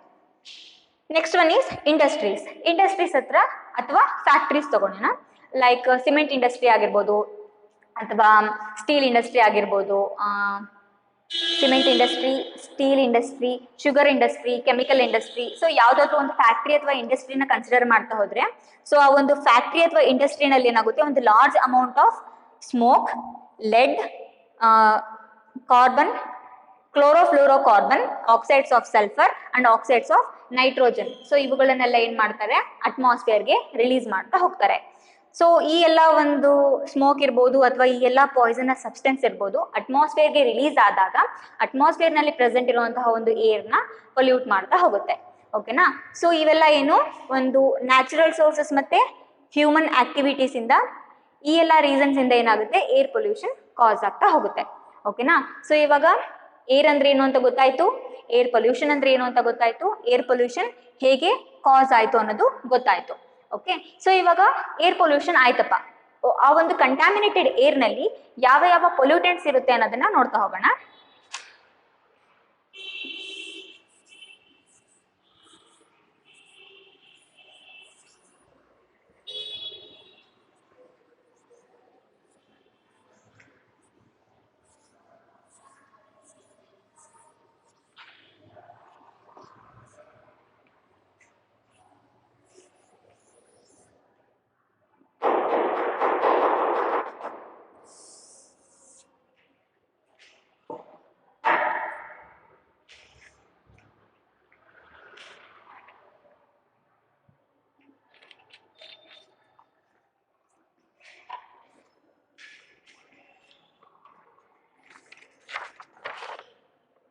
Next one is industries. Industries ಹತ್ರ ಅಥವಾ ಫ್ಯಾಕ್ಟ್ರೀಸ್ ತಗೊಳ್ಳೋಣ. ಲೈಕ್ ಸಿಮೆಂಟ್ ಇಂಡಸ್ಟ್ರಿ ಆಗಿರ್ಬೋದು, ಅಥವಾ ಸ್ಟೀಲ್ ಇಂಡಸ್ಟ್ರಿ ಆಗಿರ್ಬೋದು, cement industry, steel industry, sugar industry, chemical industry. So ಯಾವುದಾದ್ರೂ ಒಂದು ಫ್ಯಾಕ್ಟ್ರಿ ಅಥವಾ ಇಂಡಸ್ಟ್ರಿನ ಕನ್ಸಿಡರ್ ಮಾಡ್ತಾ ಹೋದ್ರೆ, ಸೊ ಆ ಒಂದು ಫ್ಯಾಕ್ಟ್ರಿ ಅಥವಾ ಇಂಡಸ್ಟ್ರಿನಲ್ಲಿ ಏನಾಗುತ್ತೆ, ಒಂದು large amount of smoke, lead, carbon, chlorofluorocarbon, oxides of sulphur and oxides of nitrogen. So ಇವುಗಳನ್ನೆಲ್ಲ ಏನ್ ಮಾಡ್ತಾರೆ, ಅಟ್ಮಾಸ್ಫಿಯರ್ಗೆ ರಿಲೀಸ್ ಮಾಡ್ತಾ ಹೋಗ್ತಾರೆ. ಸೊ ಈ ಎಲ್ಲ ಒಂದು ಸ್ಮೋಕ್ ಇರ್ಬೋದು ಅಥವಾ ಈ ಎಲ್ಲ ಪಾಯ್ಸನಸ್ ಸಬ್ಸ್ಟೆನ್ಸ್ ಇರ್ಬೋದು, ಅಟ್ಮಾಸ್ಫಿಯರ್ಗೆ ರಿಲೀಸ್ ಆದಾಗ ಅಟ್ಮಾಸ್ಫಿಯರ್ನಲ್ಲಿ ಪ್ರೆಸೆಂಟ್ ಇರುವಂತಹ ಒಂದು ಏರ್ನ ಪೊಲ್ಯೂಟ್ ಮಾಡ್ತಾ ಹೋಗುತ್ತೆ. ಓಕೆನಾ. ಸೊ ಇವೆಲ್ಲ ಏನು, ಒಂದು ನ್ಯಾಚುರಲ್ ಸೋರ್ಸಸ್ ಮತ್ತೆ ಹ್ಯೂಮನ್ ಆಕ್ಟಿವಿಟೀಸ್ ಇಂದ, ಈ ಎಲ್ಲ ರೀಸನ್ಸ್ ಇಂದ ಏನಾಗುತ್ತೆ, ಏರ್ ಪೊಲ್ಯೂಷನ್ ಕಾಸ್ ಆಗ್ತಾ ಹೋಗುತ್ತೆ. ಓಕೆನಾ. ಸೊ ಇವಾಗ ಏರ್ ಅಂದ್ರೆ ಏನು ಅಂತ ಗೊತ್ತಾಯ್ತು, ಏರ್ ಪೊಲ್ಯೂಷನ್ ಅಂದ್ರೆ ಏನು ಅಂತ ಗೊತ್ತಾಯ್ತು, ಏರ್ ಪೊಲ್ಯೂಷನ್ ಹೇಗೆ ಕಾಸ್ ಆಯ್ತು ಅನ್ನೋದು ಗೊತ್ತಾಯ್ತು. ಓಕೆ. ಸೊ ಇವಾಗ ಏರ್ ಪೊಲ್ಯೂಷನ್ ಆಯ್ತಪ್ಪ, ಆ ಒಂದು ಕಂಟ್ಯಾಮಿನೇಟೆಡ್ ಏರ್ ನಲ್ಲಿ ಯಾವ ಯಾವ ಪೊಲ್ಯೂಟೆಂಟ್ಸ್ ಇರುತ್ತೆ ಅನ್ನೋದನ್ನ ನೋಡ್ತಾ ಹೋಗೋಣ.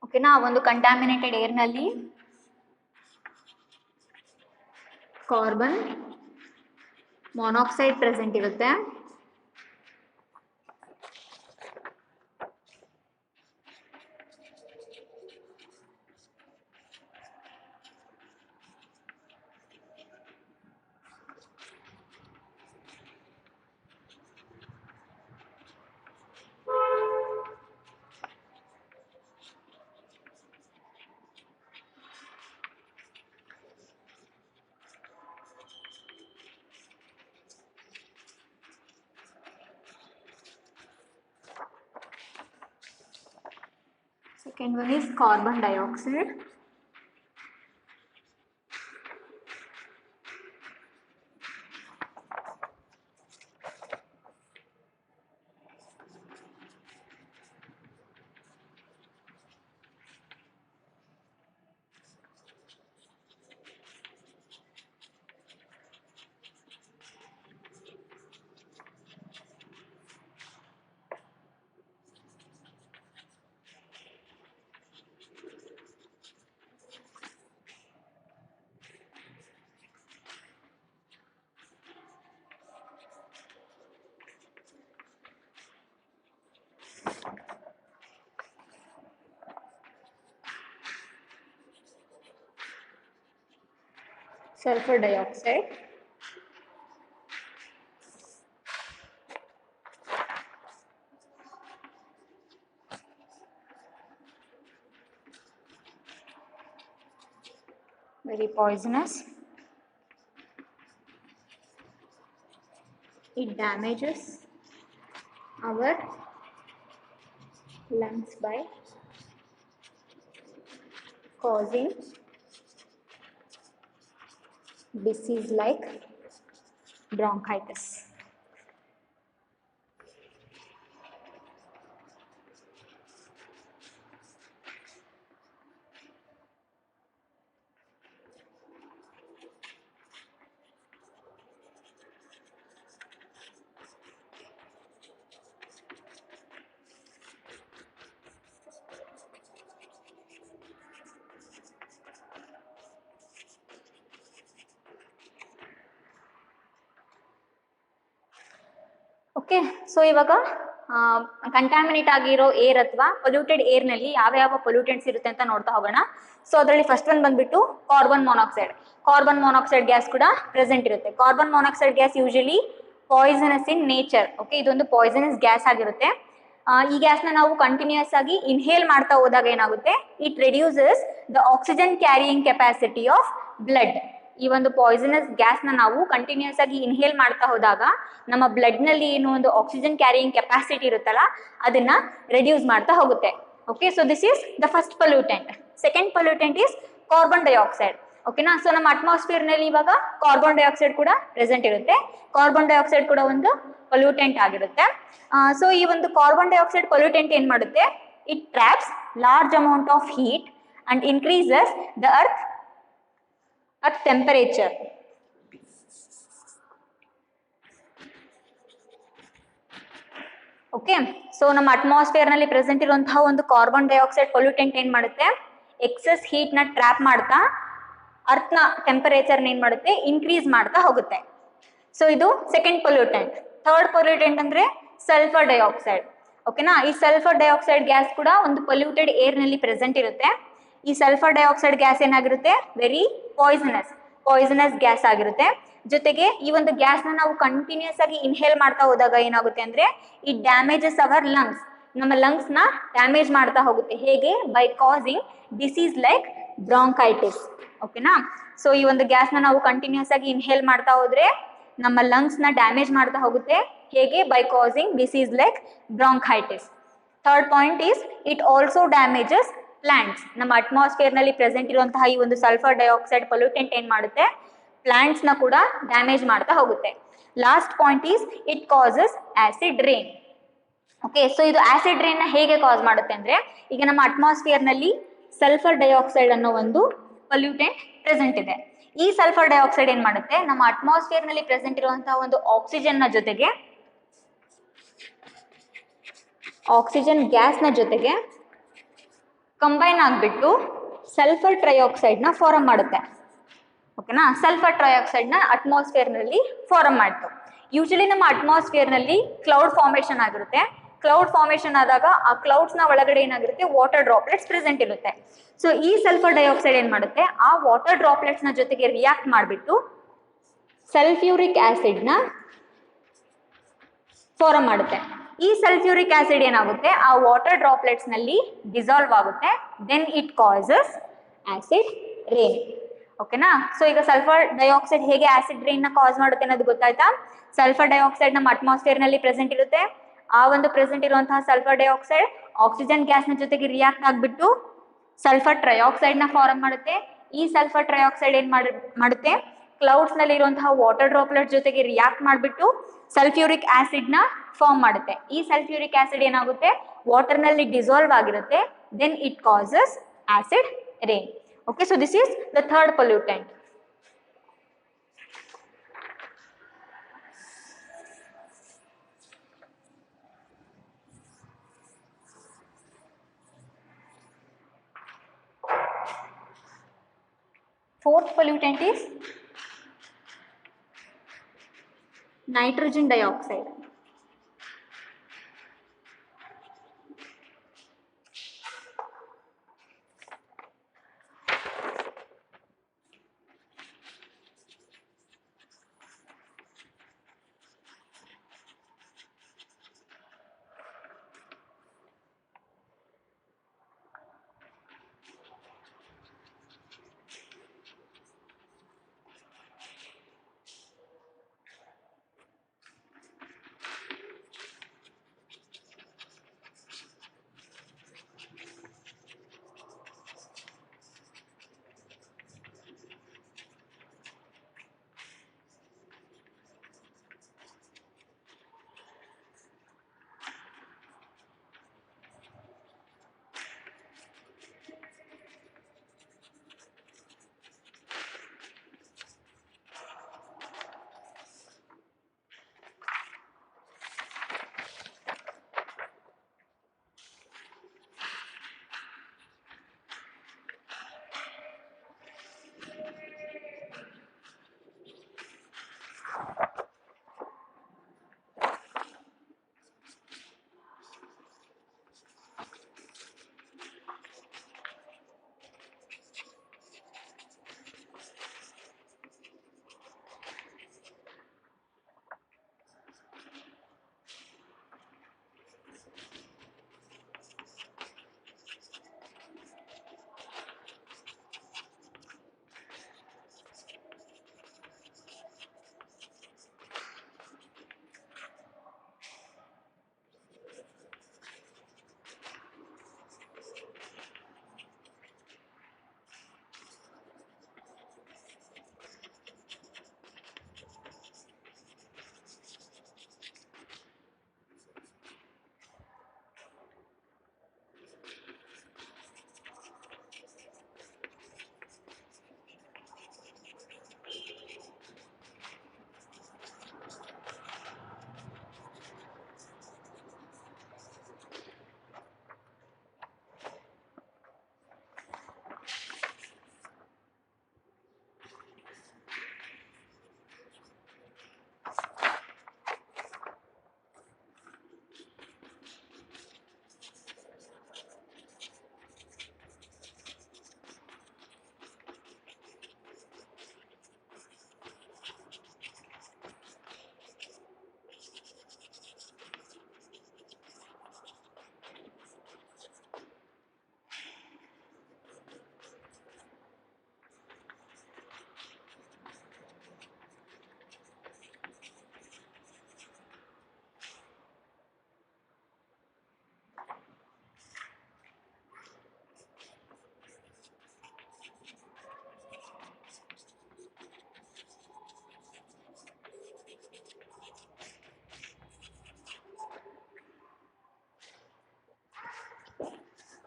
ಓಕೆನಾ. ಒಂದು ಕಂಟ್ಯಾಮಿನೇಟೆಡ್ ಏರ್ ನಲ್ಲಿ ಕಾರ್ಬನ್ ಮಾನಾಕ್ಸೈಡ್ ಪ್ರೆಸೆಂಟ್ ಇರುತ್ತೆ, second one is carbon dioxide, sulfur dioxide, very poisonous. It damages our lungs by causing disease like bronchitis. Okay. So ಇವಾಗ ಕಂಟ್ಯಾಮಿನೇಟ್ ಆಗಿರೋ ಏರ್ ಅಥವಾ ಪೊಲ್ಯೂಟೆಡ್ ಏರ್ ನಲ್ಲಿ ಯಾವ ಯಾವ ಪೊಲ್ಯೂಟೆಂಟ್ಸ್ ಇರುತ್ತೆ ಅಂತ ನೋಡ್ತಾ ಹೋಗೋಣ. ಸೊ ಅದರಲ್ಲಿ ಫಸ್ಟ್ ಒನ್ ಬಂದ್ಬಿಟ್ಟು carbon monoxide. Carbon monoxide gas ಕೂಡ ಪ್ರೆಸೆಂಟ್ ಇರುತ್ತೆ. Carbon monoxide gas usually poisonous in nature. Okay, ಇದೊಂದು ಪಾಯ್ಸನಸ್ ಗ್ಯಾಸ್ ಆಗಿರುತ್ತೆ. ಈ ಗ್ಯಾಸ್ನ ನಾವು ಕಂಟಿನ್ಯೂಸ್ ಆಗಿ ಇನ್ಹೇಲ್ ಮಾಡ್ತಾ ಹೋದಾಗ ಏನಾಗುತ್ತೆ, it reduces the oxygen carrying capacity of blood. ಈ ಒಂದು ಪಾಯ್ಸನಸ್ ಗ್ಯಾಸ್ನ ನಾವು ಕಂಟಿನ್ಯೂಸ್ ಆಗಿ ಇನ್ಹೇಲ್ ಮಾಡ್ತಾ ಹೋದಾಗ ನಮ್ಮ ಬ್ಲಡ್ನಲ್ಲಿ ಏನು ಒಂದು ಆಕ್ಸಿಜನ್ ಕ್ಯಾರಿಯಿಂಗ್ ಕೆಪಾಸಿಟಿ ಇರುತ್ತಲ್ಲ ಅದನ್ನ ರೆಡ್ಯೂಸ್ ಮಾಡ್ತಾ ಹೋಗುತ್ತೆ. Okay, so this is the first pollutant. Second pollutant is carbon dioxide. ಓಕೆನಾ, ಸೊ ನಮ್ಮ ಅಟ್ಮಾಸ್ಫಿಯರ್ ನಲ್ಲಿ ಇವಾಗ ಕಾರ್ಬನ್ ಡೈಆಕ್ಸೈಡ್ ಕೂಡ ಪ್ರೆಸೆಂಟ್ ಇರುತ್ತೆ. ಕಾರ್ಬನ್ ಡೈಆಕ್ಸೈಡ್ ಕೂಡ ಒಂದು ಪೊಲ್ಯೂಟೆಂಟ್ ಆಗಿರುತ್ತೆ. ಸೊ ಈ ಒಂದು ಕಾರ್ಬನ್ ಡೈಆಕ್ಸೈಡ್ ಪೊಲ್ಯೂಟೆಂಟ್ ಏನ್ ಮಾಡುತ್ತೆ, it traps large amount of heat and increases the earth temperature. Okay, so ನಮ್ಮ ಅಟ್ಮಾಸ್ಫಿಯರ್ ನಲ್ಲಿ ಪ್ರೆಸೆಂಟ್ ಇರುವಂತಹ ಒಂದು ಕಾರ್ಬನ್ ಡೈಆಕ್ಸೈಡ್ ಪೊಲ್ಯೂಟೆಂಟ್ ಏನ್ ಮಾಡುತ್ತೆ, ಎಕ್ಸೆಸ್ ಹೀಟ್ ನ ಟ್ರ್ಯಾಪ್ ಮಾಡ್ತಾ ಅರ್ತ್ ನ ಟೆಂಪರೇಚರ್ ಏನ್ ಮಾಡುತ್ತೆ, ಇನ್ಕ್ರೀಸ್ ಮಾಡ್ತಾ ಹೋಗುತ್ತೆ. ಸೊ ಇದು ಸೆಕೆಂಡ್ ಪೊಲ್ಯೂಟೆಂಟ್. ಥರ್ಡ್ ಪೊಲ್ಯೂಟೆಂಟ್ ಅಂದ್ರೆ ಸಲ್ಫರ್ ಡೈಆಕ್ಸೈಡ್. ಓಕೆನಾ, ಈ ಸಲ್ಫರ್ ಡೈಆಕ್ಸೈಡ್ ಗ್ಯಾಸ್ ಕೂಡ ಒಂದು ಪೊಲ್ಯೂಟೆಡ್ ಏರ್ ನಲ್ಲಿ ಪ್ರೆಸೆಂಟ್ ಇರುತ್ತೆ. ಈ ಸಲ್ಫರ್ ಡೈಆಕ್ಸೈಡ್ ಗ್ಯಾಸ್ ಏನಾಗಿರುತ್ತೆ, ವೆರಿ ಪಾಯ್ಸನಸ್ ಗ್ಯಾಸ್ ಆಗಿರುತ್ತೆ. ಜೊತೆಗೆ ಈ ಒಂದು ಗ್ಯಾಸ್ ನ ನಾವು ಕಂಟಿನ್ಯೂಸ್ ಆಗಿ ಇನ್ಹೇಲ್ ಮಾಡ್ತಾ ಹೋದಾಗ ಏನಾಗುತ್ತೆ ಅಂದ್ರೆ ಇಟ್ ಡ್ಯಾಮೇಜಸ್ ಅವರ್ ಲಂಗ್ಸ್. ನಮ್ಮ ಲಂಗ್ಸ್ ನ ಡ್ಯಾಮೇಜ್ ಮಾಡ್ತಾ ಹೋಗುತ್ತೆ. ಹೇಗೆ, by causing disease like bronchitis. ಓಕೆನಾ, ಸೊ ಈ ಒಂದು ಗ್ಯಾಸ್ ನ ನಾವು ಕಂಟಿನ್ಯೂಸ್ ಆಗಿ ಇನ್ಹೇಲ್ ಮಾಡ್ತಾ ಹೋದ್ರೆ ನಮ್ಮ ಲಂಗ್ಸ್ ನ ಡ್ಯಾಮೇಜ್ ಮಾಡ್ತಾ ಹೋಗುತ್ತೆ. ಹೇಗೆ, by causing disease like bronchitis. Third point is it also damages plants. ನಮ್ಮ ಅಟ್ಮಾಸ್ಫಿಯರ್ ನಲ್ಲಿ ಪ್ರೆಸೆಂಟ್ ಇರುವಂತಹ ಈ ಒಂದು ಸಲ್ಫರ್ ಡೈಆಕ್ಸೈಡ್ ಪೊಲ್ಯೂಟೆಂಟ್ ಏನ್ ಮಾಡುತ್ತೆ, ಪ್ಲಾಂಟ್ಸ್ ನ ಕೂಡ ಡ್ಯಾಮೇಜ್ ಮಾಡ್ತಾ ಹೋಗುತ್ತೆ. Last point is it causes acid rain. Okay, so ಇದು ಆಸಿಡ್ ರೇನ್ ನ ಹೇಗೆ ಕಾಸ್ ಮಾಡುತ್ತೆ ಅಂದ್ರೆ, ಈಗ ನಮ್ಮ ಅಟ್ಮಾಸ್ಫಿಯರ್ ನಲ್ಲಿ ಸಲ್ಫರ್ ಡೈಆಕ್ಸೈಡ್ ಅನ್ನೋ ಒಂದು ಪೊಲ್ಯೂಟೆಂಟ್ ಪ್ರೆಸೆಂಟ್ ಇದೆ. ಈ ಸಲ್ಫರ್ ಡೈಆಕ್ಸೈಡ್ ಏನ್ ಮಾಡುತ್ತೆ, ನಮ್ಮ ಅಟ್ಮಾಸ್ಫಿಯರ್ ನಲ್ಲಿ ಪ್ರೆಸೆಂಟ್ ಇರುವಂತಹ ಒಂದು ಆಕ್ಸಿಜನ್ ನ ಜೊತೆಗೆ ಆಕ್ಸಿಜನ್ ಗ್ಯಾಸ್ ನ ಜೊತೆಗೆ ಕಂಬೈನ್ ಆಗಿಬಿಟ್ಟು ಸಲ್ಫರ್ ಟ್ರೈಆಕ್ಸೈಡ್ ನ ಫಾರಮ್ ಮಾಡುತ್ತೆ. ಓಕೆನಾ, ಸಲ್ಫರ್ ಟ್ರೈಆಕ್ಸೈಡ್ ನ ಅಟ್ಮಾಸ್ಫಿಯರ್ ನಲ್ಲಿ ಫಾರಮ್ ಮಾಡ್ತು. ಯೂಶಲಿ ನಮ್ಮ ಅಟ್ಮಾಸ್ಫಿಯರ್ ನಲ್ಲಿ ಕ್ಲೌಡ್ ಫಾರ್ಮೇಶನ್ ಆಗಿರುತ್ತೆ. ಕ್ಲೌಡ್ ಫಾರ್ಮೇಶನ್ ಆದಾಗ ಆ ಕ್ಲೌಡ್ಸ್ ನ ಒಳಗಡೆ ಏನಾಗಿರುತ್ತೆ, ವಾಟರ್ ಡ್ರಾಪ್ಲೆಟ್ಸ್ ಪ್ರೆಸೆಂಟ್ ಇರುತ್ತೆ. ಸೊ ಈ ಸಲ್ಫರ್ ಡೈಆಕ್ಸೈಡ್ ಏನ್ ಮಾಡುತ್ತೆ, ಆ ವಾಟರ್ ಡ್ರಾಪ್ಲೆಟ್ಸ್ ನ ಜೊತೆಗೆ ರಿಯಾಕ್ಟ್ ಮಾಡಿಬಿಟ್ಟು ಸಲ್ಫ್ಯೂರಿಕ್ ಆಸಿಡ್ ನ ಫಾರಮ್ ಮಾಡುತ್ತೆ. ಈ ಸಲ್ಫ್ಯೂರಿಕ್ ಆಸಿಡ್ ಏನಾಗುತ್ತೆ, ಆ ವಾಟರ್ ಡ್ರಾಪ್ಲೆಟ್ಸ್ ನಲ್ಲಿ ಡಿಸಾಲ್ವ್ ಆಗುತ್ತೆ. Then it causes acid rain. ಓಕೆನಾ, ಸೊ ಈಗ ಸಲ್ಫರ್ ಡೈಆಕ್ಸೈಡ್ ಹೇಗೆ ಆಸಿಡ್ ರೇನ್ ನ ಕಾಸ್ ಮಾಡುತ್ತೆ ಅನ್ನೋದು ಗೊತ್ತಾಯ್ತಾ. ಸಲ್ಫರ್ ಡೈಆಕ್ಸೈಡ್ ನಮ್ಮ ಅಟ್ಮಾಸ್ಫಿಯರ್ ನಲ್ಲಿ ಪ್ರೆಸೆಂಟ್ ಇರುತ್ತೆ. ಆ ಒಂದು ಪ್ರೆಸೆಂಟ್ ಇರುವಂತಹ ಸಲ್ಫರ್ ಡೈಆಕ್ಸೈಡ್ ಆಕ್ಸಿಜನ್ ಗ್ಯಾಸ್ ನ ಜೊತೆಗೆ ರಿಯಾಕ್ಟ್ ಆಗಿಬಿಟ್ಟು ಸಲ್ಫರ್ ಟ್ರೈಆಕ್ಸೈಡ್ ನ ಫಾರಮ್ ಮಾಡುತ್ತೆ. ಈ ಸಲ್ಫರ್ ಟ್ರೈಆಕ್ಸೈಡ್ ಏನ್ ಮಾಡುತ್ತೆ, ಕ್ಲೌಡ್ಸ್ ನಲ್ಲಿ ಇರುವಂತಹ ವಾಟರ್ ಡ್ರಾಪ್ಲೆಟ್ ಜೊತೆಗೆ ರಿಯಾಕ್ಟ್ ಮಾಡಿಬಿಟ್ಟು ಸಲ್ಫ್ಯೂರಿಕ್ ಆಸಿಡ್ ನ ಫಾರ್ಮ್ ಮಾಡುತ್ತೆ. ಈ ಸಲ್ಫ್ಯೂರಿಕ್ ಆಸಿಡ್ ಏನಾಗುತ್ತೆ, ವಾಟರ್ ನಲ್ಲಿ ಡಿಸಾಲ್ವ್ ಆಗಿರುತ್ತೆ. Then it causes acid rain. Okay, so this is the third pollutant. Fourth pollutant is nitrogen dioxide.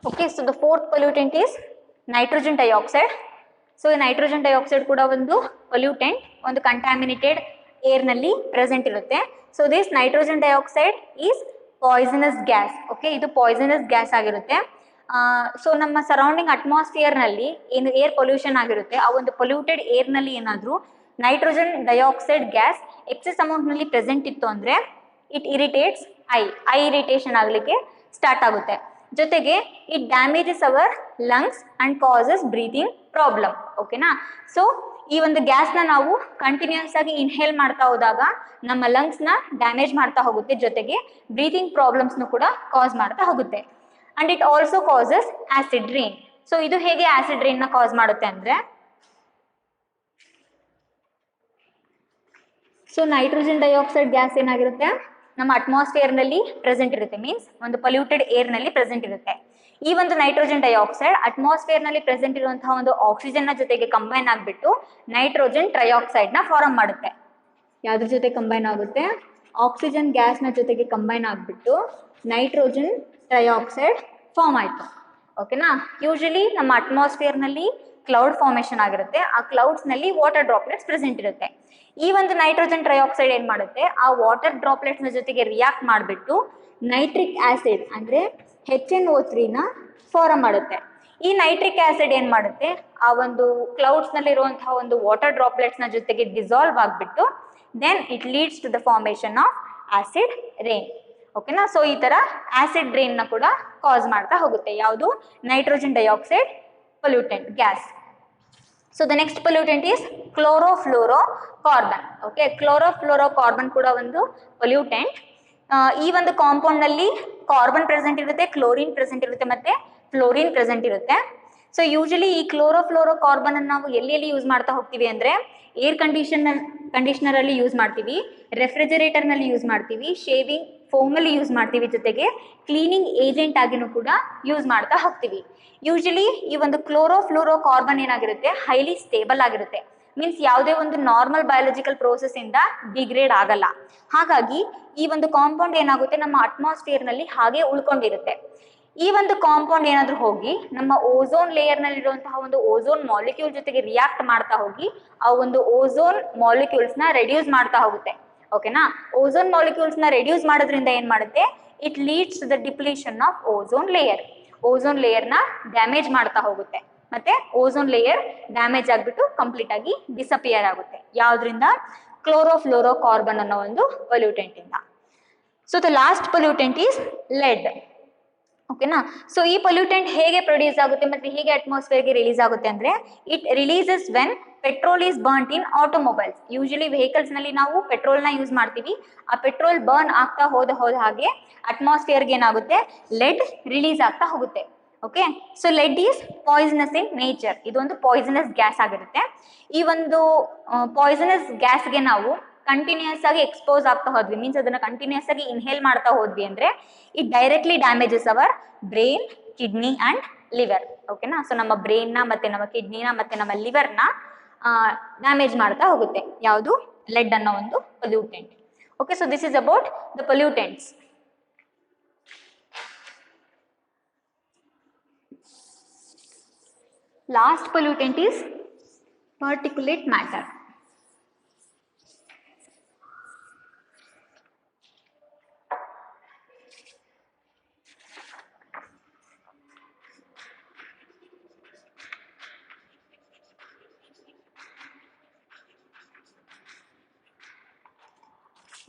Okay, so the fourth pollutant is nitrogen dioxide. So nitrogen dioxide ಕೂಡ ಒಂದು pollutant, ಒಂದು contaminated air ನಲ್ಲಿ present ಇರುತ್ತೆ. So this nitrogen dioxide is poisonous gas. Okay, ಇದು poisonous gas ಆಗಿರುತ್ತೆ. So ನಮ್ಮ surrounding atmosphere ನಲ್ಲಿ ಏನು ಏರ್ ಪೊಲ್ಯೂಷನ್ ಆಗಿರುತ್ತೆ, ಆ ಒಂದು ಪೊಲ್ಯೂಟೆಡ್ ಏರ್ ನಲ್ಲಿ ಏನಾದರೂ nitrogen dioxide gas excess amount ನಲ್ಲಿ ಪ್ರೆಸೆಂಟ್ ಇತ್ತು ಅಂದ್ರೆ ಇಟ್ ಇರಿಟೇಟ್ಸ್ ಐ ಇರಿಟೇಷನ್ ಆಗಲಿಕ್ಕೆ ಸ್ಟಾರ್ಟ್ ಆಗುತ್ತೆ. ಜೊತೆಗೆ it damages our lungs and causes breathing problem. ಓಕೆನಾ? ಸೊ ಈ ಒಂದು ಗ್ಯಾಸ್ನ ನಾವು ಕಂಟಿನ್ಯೂಸ್ ಆಗಿ ಇನ್ಹೇಲ್ ಮಾಡ್ತಾ ಹೋದಾಗ ನಮ್ಮ ಲಂಗ್ಸ್ನ ಡ್ಯಾಮೇಜ್ ಮಾಡ್ತಾ ಹೋಗುತ್ತೆ, ಜೊತೆಗೆ ಬ್ರೀತಿಂಗ್ ಪ್ರಾಬ್ಲಮ್ಸ್ನು ಕೂಡ ಕಾಸ್ ಮಾಡ್ತಾ ಹೋಗುತ್ತೆ. And it also causes acid rain. So ಇದು ಹೇಗೆ ಆಸಿಡ್ ರೈನ್ ನ ಕಾಸ್ ಮಾಡುತ್ತೆ ಅಂದ್ರೆ, ಸೊ ನೈಟ್ರೋಜನ್ ಡೈಆಕ್ಸೈಡ್ ಗ್ಯಾಸ್ ಏನಾಗಿರುತ್ತೆ ನಮ್ಮ ಅಟ್ಮಾಸ್ಫಿಯರ್ ನಲ್ಲಿ ಪ್ರೆಸೆಂಟ್ ಇರುತ್ತೆ, ಮೀನ್ಸ್ ಒಂದು ಪೊಲ್ಯೂಟೆಡ್ ಏರ್ ನಲ್ಲಿ ಪ್ರೆಸೆಂಟ್ ಇರುತ್ತೆ. ಈ ಒಂದು ನೈಟ್ರೋಜನ್ ಡೈಆಕ್ಸೈಡ್ ಅಟ್ಮಾಸ್ಫಿಯರ್ ನಲ್ಲಿ ಪ್ರೆಸೆಂಟ್ ಇರುವಂತಹ ಒಂದು ಆಕ್ಸಿಜನ್ ನ ಜೊತೆಗೆ ಕಂಬೈನ್ ಆಗಿಬಿಟ್ಟು ನೈಟ್ರೋಜನ್ ಟ್ರೈಆಕ್ಸೈಡ್ ನ ಫಾರ್ಮ್ ಮಾಡುತ್ತೆ. ಯಾವ್ದ್ರ ಜೊತೆ ಕಂಬೈನ್ ಆಗುತ್ತೆ? ಆಕ್ಸಿಜನ್ ಗ್ಯಾಸ್ ನ ಜೊತೆಗೆ ಕಂಬೈನ್ ಆಗಿಬಿಟ್ಟು ನೈಟ್ರೋಜನ್ ಟ್ರೈಆಕ್ಸೈಡ್ ಫಾರ್ಮ್ ಆಯ್ತು. ಓಕೆನಾ? ಯೂಶಲಿ ನಮ್ಮ ಅಟ್ಮಾಸ್ಫಿಯರ್ ನಲ್ಲಿ ಕ್ಲೌಡ್ ಫಾರ್ಮೇಶನ್ ಆಗಿರುತ್ತೆ, ಆ ಕ್ಲೌಡ್ಸ್ ನಲ್ಲಿ ವಾಟರ್ ಡ್ರಾಪ್ಲೆಟ್ಸ್ ಪ್ರೆಸೆಂಟ್ ಇರುತ್ತೆ. ಈ ಒಂದು ನೈಟ್ರೋಜನ್ ಟ್ರೈಆಕ್ಸೈಡ್ ಏನ್ ಮಾಡುತ್ತೆ, ಆ ವಾಟರ್ ಡ್ರಾಪ್ಲೆಟ್ಸ್ ನ ಜೊತೆಗೆ ರಿಯಾಕ್ಟ್ ಮಾಡಿಬಿಟ್ಟು ನೈಟ್ರಿಕ್ ಆಸಿಡ್ ಅಂದ್ರೆ HNO3 ನ ಫಾರ್ಮ್ ಮಾಡುತ್ತೆ. ಈ ನೈಟ್ರಿಕ್ ಆಸಿಡ್ ಏನ್ ಮಾಡುತ್ತೆ, ಆ ಒಂದು ಕ್ಲೌಡ್ಸ್ ನಲ್ಲಿ ಇರುವಂತಹ ಒಂದು ವಾಟರ್ ಡ್ರಾಪ್ಲೆಟ್ಸ್ ನ ಜೊತೆಗೆ ಡಿಸಾಲ್ವ್ ಆಗಿಬಿಟ್ಟು then it leads to the formation of acid rain. ಓಕೆನಾ? ಸೊ ಈ ತರ ಆಸಿಡ್ ರೈನ್ ನ ಕೂಡ ಕಾಸ್ ಮಾಡ್ತಾ ಹೋಗುತ್ತೆ. ಯಾವುದು? Nitrogen dioxide pollutant gas. So the next pollutant is chlorofluorocarbon. Okay, chlorofluorocarbon ಕೂಡ ಒಂದು pollutant. ಈ ಒಂದು ಕಾಂಪೌಂಡ್ ನಲ್ಲಿ ಕಾರ್ಬನ್ ಪ್ರೆಸೆಂಟ್ ಇರುತ್ತೆ, ಕ್ಲೋರಿನ್ ಪ್ರೆಸೆಂಟ್ ಇರುತ್ತೆ, ಮತ್ತೆ ಫ್ಲೋರಿನ್ ಪ್ರೆಸೆಂಟ್ ಇರುತ್ತೆ. ಸೊ ಯೂಶಲಿ ಈ ಕ್ಲೋರೋಫ್ಲೋರೋಕಾರ್ಬನ್ ಅನ್ನು ನಾವು ಎಲ್ಲಿ ಯೂಸ್ ಮಾಡ್ತಾ ಹೋಗ್ತೀವಿ ಅಂದ್ರೆ ಏರ್ ಕಂಡೀಷನರ್ ಅಲ್ಲಿ ಯೂಸ್ ಮಾಡ್ತೀವಿ, ರೆಫ್ರಿಜರೇಟರ್ ನಲ್ಲಿ ಯೂಸ್ ಮಾಡ್ತೀವಿ, ಶೇವಿಂಗ್ ಫೋಮ್ ಅಲ್ಲಿ ಯೂಸ್ ಮಾಡ್ತೀವಿ, ಜೊತೆಗೆ ಕ್ಲೀನಿಂಗ್ ಏಜೆಂಟ್ ಆಗಿನೂ ಕೂಡ ಯೂಸ್ ಮಾಡ್ತಾ ಹೋಗ್ತೀವಿ. ಯೂಶಲಿ ಈ ಒಂದು ಕ್ಲೋರೋಫ್ಲೋರೋಕಾರ್ಬನ್ ಏನಾಗಿರುತ್ತೆ, ಹೈಲಿ ಸ್ಟೇಬಲ್ ಆಗಿರುತ್ತೆ, ಮೀನ್ಸ್ ಯಾವುದೇ ಒಂದು ನಾರ್ಮಲ್ ಬಯಾಲಜಿಕಲ್ ಪ್ರೋಸೆಸ್ ಇಂದ ಡಿಗ್ರೇಡ್ ಆಗಲ್ಲ. ಹಾಗಾಗಿ ಈ ಒಂದು ಕಾಂಪೌಂಡ್ ಏನಾಗುತ್ತೆ ನಮ್ಮ ಅಟ್ಮಾಸ್ಫಿಯರ್ ನಲ್ಲಿ ಹಾಗೆ ಉಳ್ಕೊಂಡಿರುತ್ತೆ. ಈ ಒಂದು ಕಾಂಪೌಂಡ್ ಏನಾದ್ರೂ ಹೋಗಿ ನಮ್ಮ ಓಝೋನ್ ಲೇಯರ್ ನಲ್ಲಿ ಇರುವಂತಹ ಒಂದು ಓಝೋನ್ ಮಾಲಿಕ್ಯೂಲ್ ಜೊತೆಗೆ ರಿಯಾಕ್ಟ್ ಮಾಡ್ತಾ ಹೋಗಿ ಆ ಒಂದು ಓಝೋನ್ ಮಾಲಿಕ್ಯೂಲ್ಸ್ ನ ರೆಡ್ಯೂಸ್ ಮಾಡ್ತಾ ಹೋಗುತ್ತೆ. ಓಕೆನಾ? ಓಝೋನ್ ಮಾಲಿಕ್ಯೂಲ್ಸ್ ನ ರೆಡ್ಯೂಸ್ ಮಾಡೋದ್ರಿಂದ ಏನ್ ಮಾಡುತ್ತೆ, it leads to the depletion of ozone layer. Ozone layer ನ ಡ್ಯಾಮೇಜ್ ಮಾಡ್ತಾ ಹೋಗುತ್ತೆ, ಮತ್ತೆ ಓಝೋನ್ ಲೇಯರ್ ಡ್ಯಾಮೇಜ್ ಆಗ್ಬಿಟ್ಟು ಕಂಪ್ಲೀಟ್ ಆಗಿ ಡಿಸಪಿಯರ್ ಆಗುತ್ತೆ. ಯಾವ್ದ್ರಿಂದ? ಕ್ಲೋರೋಫ್ಲೋರೋಕಾರ್ಬನ್ ಅನ್ನೋ ಒಂದು ಪೊಲ್ಯೂಟೆಂಟ್ ಇಂದ. So the last pollutant is lead. ಓಕೆನಾ? ಸೊ ಈ ಪೊಲ್ಯೂಟೆಂಟ್ ಹೇಗೆ ಪ್ರೊಡ್ಯೂಸ್ ಆಗುತ್ತೆ ಮತ್ತೆ ಹೇಗೆ ಅಟ್ಮಾಸ್ಫಿಯರ್ಗೆ ರಿಲೀಸ್ ಆಗುತ್ತೆ ಅಂದ್ರೆ, it releases when petrol is burned in automobiles. Usually vehicles ನಲ್ಲಿ ನಾವು ಪೆಟ್ರೋಲ್ ನ ಯೂಸ್ ಮಾಡ್ತೀವಿ, ಆ ಪೆಟ್ರೋಲ್ ಬರ್ನ್ ಆಗ್ತಾ ಹೋದ ಹಾಗೆ ಅಟ್ಮಾಸ್ಫಿಯರ್ಗೆ ಏನಾಗುತ್ತೆ, ಲೆಡ್ ರಿಲೀಸ್ ಆಗ್ತಾ ಹೋಗುತ್ತೆ. Okay, so lead is poisonous in nature. ಇದೊಂದು ಪಾಯ್ಸನಸ್ ಗ್ಯಾಸ್ ಆಗಿರುತ್ತೆ. ಈ ಒಂದು ಪಾಯ್ಸನಸ್ ಗ್ಯಾಸ್ಗೆ ನಾವು ಕಂಟಿನ್ಯೂಸ್ ಆಗಿ ಎಕ್ಸ್ಪೋಸ್ ಆಗ್ತಾ ಹೋದ್ವಿ, ಮೀನ್ಸ್ ಅದನ್ನ ಕಂಟಿನ್ಯೂಸ್ ಆಗಿ ಇನ್ಹೇಲ್ ಮಾಡ್ತಾ ಹೋದ್ವಿ ಅಂದ್ರೆ it directly damages hour brain, kidney and liver. ಓಕೆನಾ? ಸೊ ನಮ್ಮ ಬ್ರೈನ್ ನ ಮತ್ತೆ ನಮ್ಮ ಕಿಡ್ನಿನ ಮತ್ತೆ ನಮ್ಮ ಲಿವರ್ ನ ಡ್ಯಾಮೇಜ್ ಮಾಡ್ತಾ ಹೋಗುತ್ತೆ. ಯಾವುದು? ಲೆಡ್ ಅನ್ನೋ ಒಂದು pollutant. Okay, so this is about the pollutants. Last pollutant is particulate matter.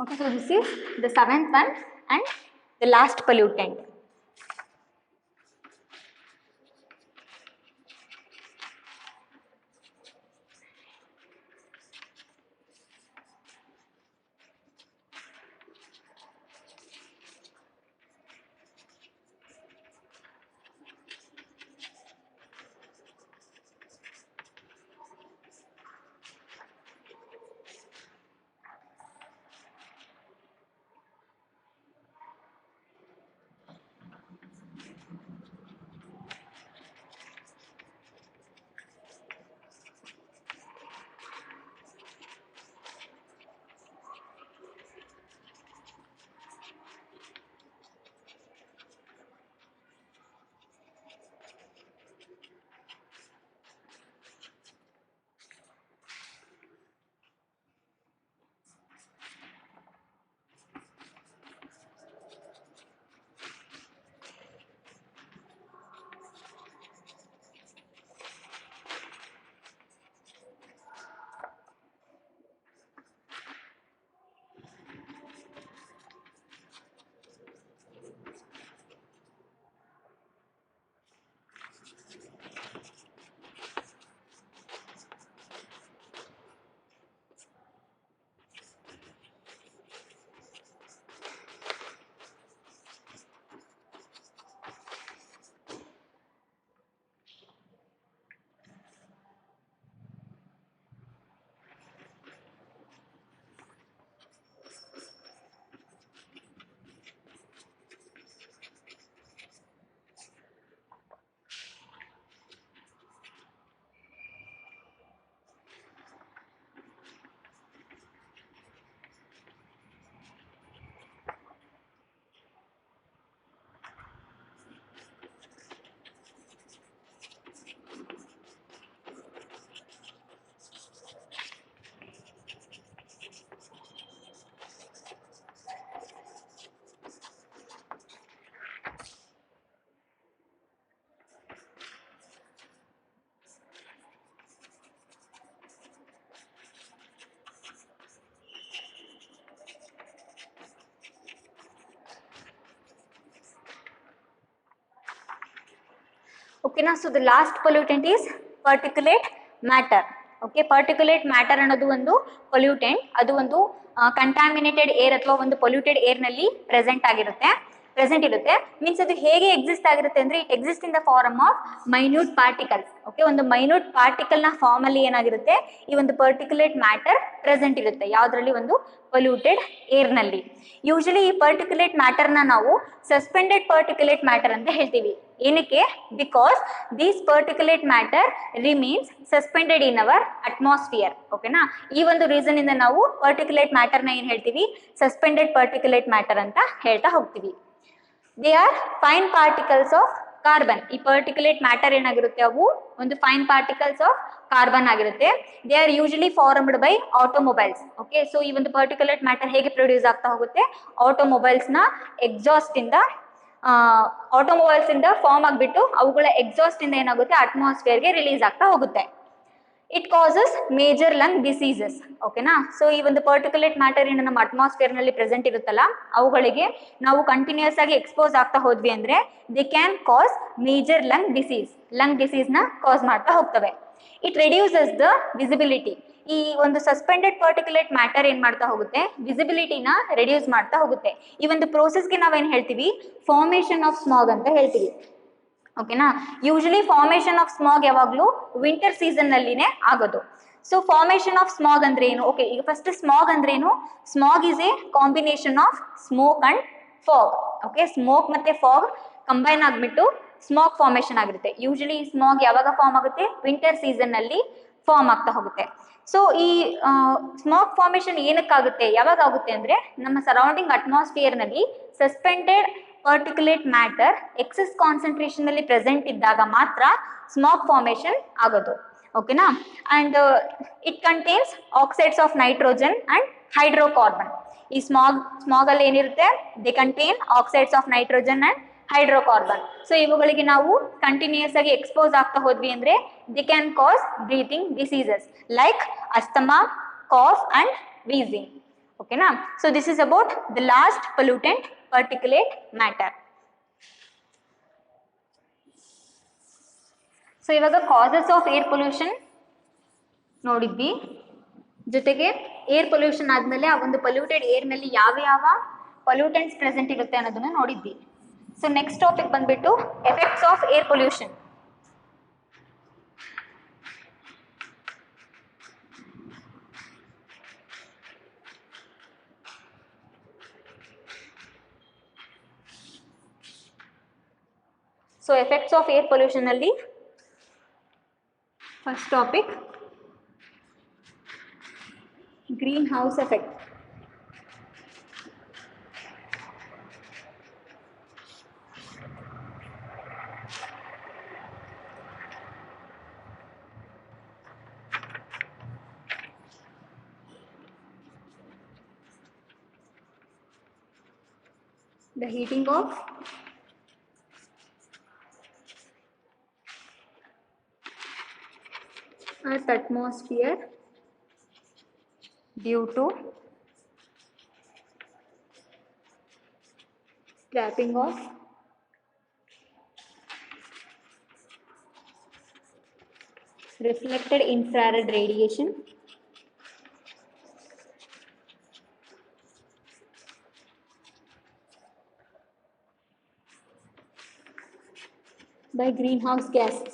Okay, so this is the seventh one and the last pollutant. ಓಕೆನಾ. So the last pollutant is particulate matter. Okay, particulate matter ಅನ್ನೋದು ಒಂದು pollutant, ಅದು ಒಂದು contaminated air ಅಥವಾ ಒಂದು polluted ಏರ್ನಲ್ಲಿ present ಇರುತ್ತೆ. Means ಅದು ಹೇಗೆ ಎಕ್ಸಿಸ್ಟ್ ಆಗಿರುತ್ತೆ ಅಂದ್ರೆ it exist in the form of minute particles. Okay, ಒಂದು ಮೈನ್ಯೂಟ್ ಪಾರ್ಟಿಕಲ್ ನ ಫಾರ್ಮ್ ಅಲ್ಲಿ ಏನಾಗಿರುತ್ತೆ, ಈ ಒಂದು ಪರ್ಟಿಕ್ಯುಲೇಟ್ ಮ್ಯಾಟರ್ ಪ್ರೆಸೆಂಟ್ ಇರುತ್ತೆ ಯಾವುದರಲ್ಲಿ, ಒಂದು ಪೊಲ್ಯೂಟೆಡ್ ಏರ್ ನಲ್ಲಿ. ಯೂಶಲಿ ಈ ಪರ್ಟಿಕ್ಯುಲೇಟ್ ಮ್ಯಾಟರ್ ನ ನಾವು ಸಸ್ಪೆಂಡೆಡ್ ಪರ್ಟಿಕ್ಯುಲೇಟ್ ಮ್ಯಾಟರ್ ಅಂತ ಹೇಳ್ತೀವಿ. ಏನಕ್ಕೆ? Because this particulate matter remains suspended in our atmosphere. ಓಕೆನಾ, ಈ ಒಂದು ರೀಸನ್ ಇಂದ ನಾವು ಪರ್ಟಿಕ್ಯುಲೇಟ್ ಮ್ಯಾಟರ್ ನ ಏನ್ ಹೇಳ್ತೀವಿ, ಸಸ್ಪೆಂಡೆಡ್ ಪರ್ಟಿಕ್ಯುಲೇಟ್ ಮ್ಯಾಟರ್ ಅಂತ ಹೇಳ್ತಾ ಹೋಗ್ತೀವಿ. They are fine particles of carbon. ಈ ಪರ್ಟಿಕ್ಯುಲೇಟ್ ಮ್ಯಾಟರ್ ಏನಾಗಿರುತ್ತೆ, ಅವು ಒಂದು ಫೈನ್ ಪಾರ್ಟಿಕಲ್ಸ್ ಆಫ್ ಕಾರ್ಬನ್ ಆಗಿರುತ್ತೆ. They are usually formed by automobiles. Okay, so ಈ ಒಂದು ಪರ್ಟಿಕ್ಯುಲೇಟ್ ಮ್ಯಾಟರ್ ಹೇಗೆ ಪ್ರೊಡ್ಯೂಸ್ ಆಗ್ತಾ ಹೋಗುತ್ತೆ, ಆಟೋಮೊಬೈಲ್ಸ್ ನ ಎಕ್ಸಾಸ್ಟ್ ಇಂದ ಫಾರ್ಮ್ ಆಗಿಬಿಟ್ಟು ಅವುಗಳ ಎಕ್ಸಾಸ್ಟ್ ಇಂದ ಏನಾಗುತ್ತೆ, ಅಟ್ಮಾಸ್ಫಿಯರ್ಗೆ ರಿಲೀಸ್ ಆಗ್ತಾ ಹೋಗುತ್ತೆ. It causes major lung diseases. ಓಕೆನಾ, ಸೊ ಈ ಒಂದು ಪರ್ಟಿಕ್ಯುಲೇಟ್ ಮ್ಯಾಟರ್ ಏನು ನಮ್ಮ ಅಟ್ಮಾಸ್ಫಿಯರ್ ನಲ್ಲಿ ಪ್ರೆಸೆಂಟ್ ಇರುತ್ತಲ್ಲ, ಅವುಗಳಿಗೆ ನಾವು ಕಂಟಿನ್ಯೂಸ್ ಆಗಿ ಎಕ್ಸ್ಪೋಸ್ ಆಗ್ತಾ ಹೋದ್ವಿ ಅಂದ್ರೆ they can cos major lung disease ನ ಕಾಸ್ ಮಾಡ್ತಾ ಹೋಗ್ತವೆ. It reduces the visibility. ಈ ಒಂದು ಸಸ್ಪೆಂಡೆಡ್ ಪರ್ಟಿಕ್ಯುಲೇಟ್ ಮ್ಯಾಟರ್ ಏನ್ ಮಾಡ್ತಾ ಹೋಗುತ್ತೆ, ವಿಸಿಬಿಲಿಟಿನ ರೆಡ್ಯೂಸ್ ಮಾಡ್ತಾ ಹೋಗುತ್ತೆ. ಈ ಒಂದು ಪ್ರೋಸೆಸ್ಗೆ ನಾವೇನ್ ಹೇಳ್ತೀವಿ, ಫಾರ್ಮೇಶನ್ ಆಫ್ ಸ್ಮಾಗ್ ಅಂತ ಹೇಳ್ತೀವಿ. ಓಕೆನಾ, ಯೂಶಲಿ ಫಾರ್ಮೇಶನ್ ಆಫ್ ಸ್ಮಾಗ್ ಯಾವಾಗಲೂ ವಿಂಟರ್ ಸೀಸನ್ ನಲ್ಲಿನೇ ಆಗೋದು. ಸೊ ಫಾರ್ಮೇಶನ್ ಆಫ್ ಸ್ಮಾಗ್ ಅಂದ್ರೆ ಏನು? ಓಕೆ, ಈಗ ಫಸ್ಟ್ ಸ್ಮಾಗ್ ಅಂದ್ರೆ ಏನು? Smog is A combination of smoke and fog. Okay, smoke ಮತ್ತೆ ಫಾಗ್ ಕಂಬೈನ್ ಆಗ್ಬಿಟ್ಟು ಸ್ಮಾಗ್ ಫಾರ್ಮೇಶನ್ ಆಗಿರುತ್ತೆ. ಯೂಶಲಿ ಸ್ಮಾಗ್ ಯಾವಾಗ ಫಾರ್ಮ್ ಆಗುತ್ತೆ, ವಿಂಟರ್ ಸೀಸನ್ ನಲ್ಲಿ ಫಾರ್ಮ್ ಆಗ್ತಾ ಹೋಗುತ್ತೆ. ಸೊ ಈ ಸ್ಮಾಗ್ ಫಾರ್ಮೇಶನ್ ಏನಕ್ಕಾಗುತ್ತೆ, ಯಾವಾಗ ಆಗುತ್ತೆ ಅಂದ್ರೆ ನಮ್ಮ ಸರೌಂಡಿಂಗ್ ಅಟ್ಮಾಸ್ಫಿಯರ್ ನಲ್ಲಿ suspended particulate matter excess concentration ಅಲ್ಲಿ ಪ್ರೆಸೆಂಟ್ ಇದ್ದಾಗ ಮಾತ್ರ ಸ್ಮಾಗ್ ಫಾರ್ಮೇಶನ್ ಆಗೋದು. ಓಕೆನಾ, and it contains oxides of nitrogen and hydrocarbon. ಈ ಸ್ಮಾಗ್ ಅಲ್ಲಿ ಏನಿರುತ್ತೆ, they contain oxides of nitrogen and hydrocarbon. So ಇವುಗಳಿಗೆ ನಾವು ಕಂಟಿನ್ಯೂಸ್ ಆಗಿ ಎಕ್ಸ್ಪೋಸ್ ಆಗ್ತಾ ಹೋದ್ವಿ ಅಂದ್ರೆ they can cause breathing diseases like asthma, cough and wheezing. ಓಕೆನಾ, so this is about the last pollutant, particulate matter. ಸೊ ಇವಾಗ ಕಾಸಸ್ ಆಫ್ ಏರ್ ಪೊಲ್ಯೂಷನ್ ನೋಡಿದ್ವಿ, ಜೊತೆಗೆ ಏರ್ ಪೊಲ್ಯೂಷನ್ ಆದ್ಮೇಲೆ ಆ ಒಂದು ಪೊಲ್ಯೂಟೆಡ್ ಏರ್ ನಲ್ಲಿ ಯಾವ ಯಾವ ಪೊಲ್ಯೂಟೆಂಟ್ಸ್ ಪ್ರೆಸೆಂಟ್ ಇರುತ್ತೆ ಅನ್ನೋದನ್ನ ನೋಡಿದ್ವಿ. ಸೊ ನೆಕ್ಸ್ಟ್ ಟಾಪಿಕ್ ಬಂದ್ಬಿಟ್ಟು effects of air pollution. So effects of air pollution ಅಲ್ಲಿ first topic green house effect. The heating of Earth atmosphere due to trapping of reflected infrared radiation by greenhouse gases.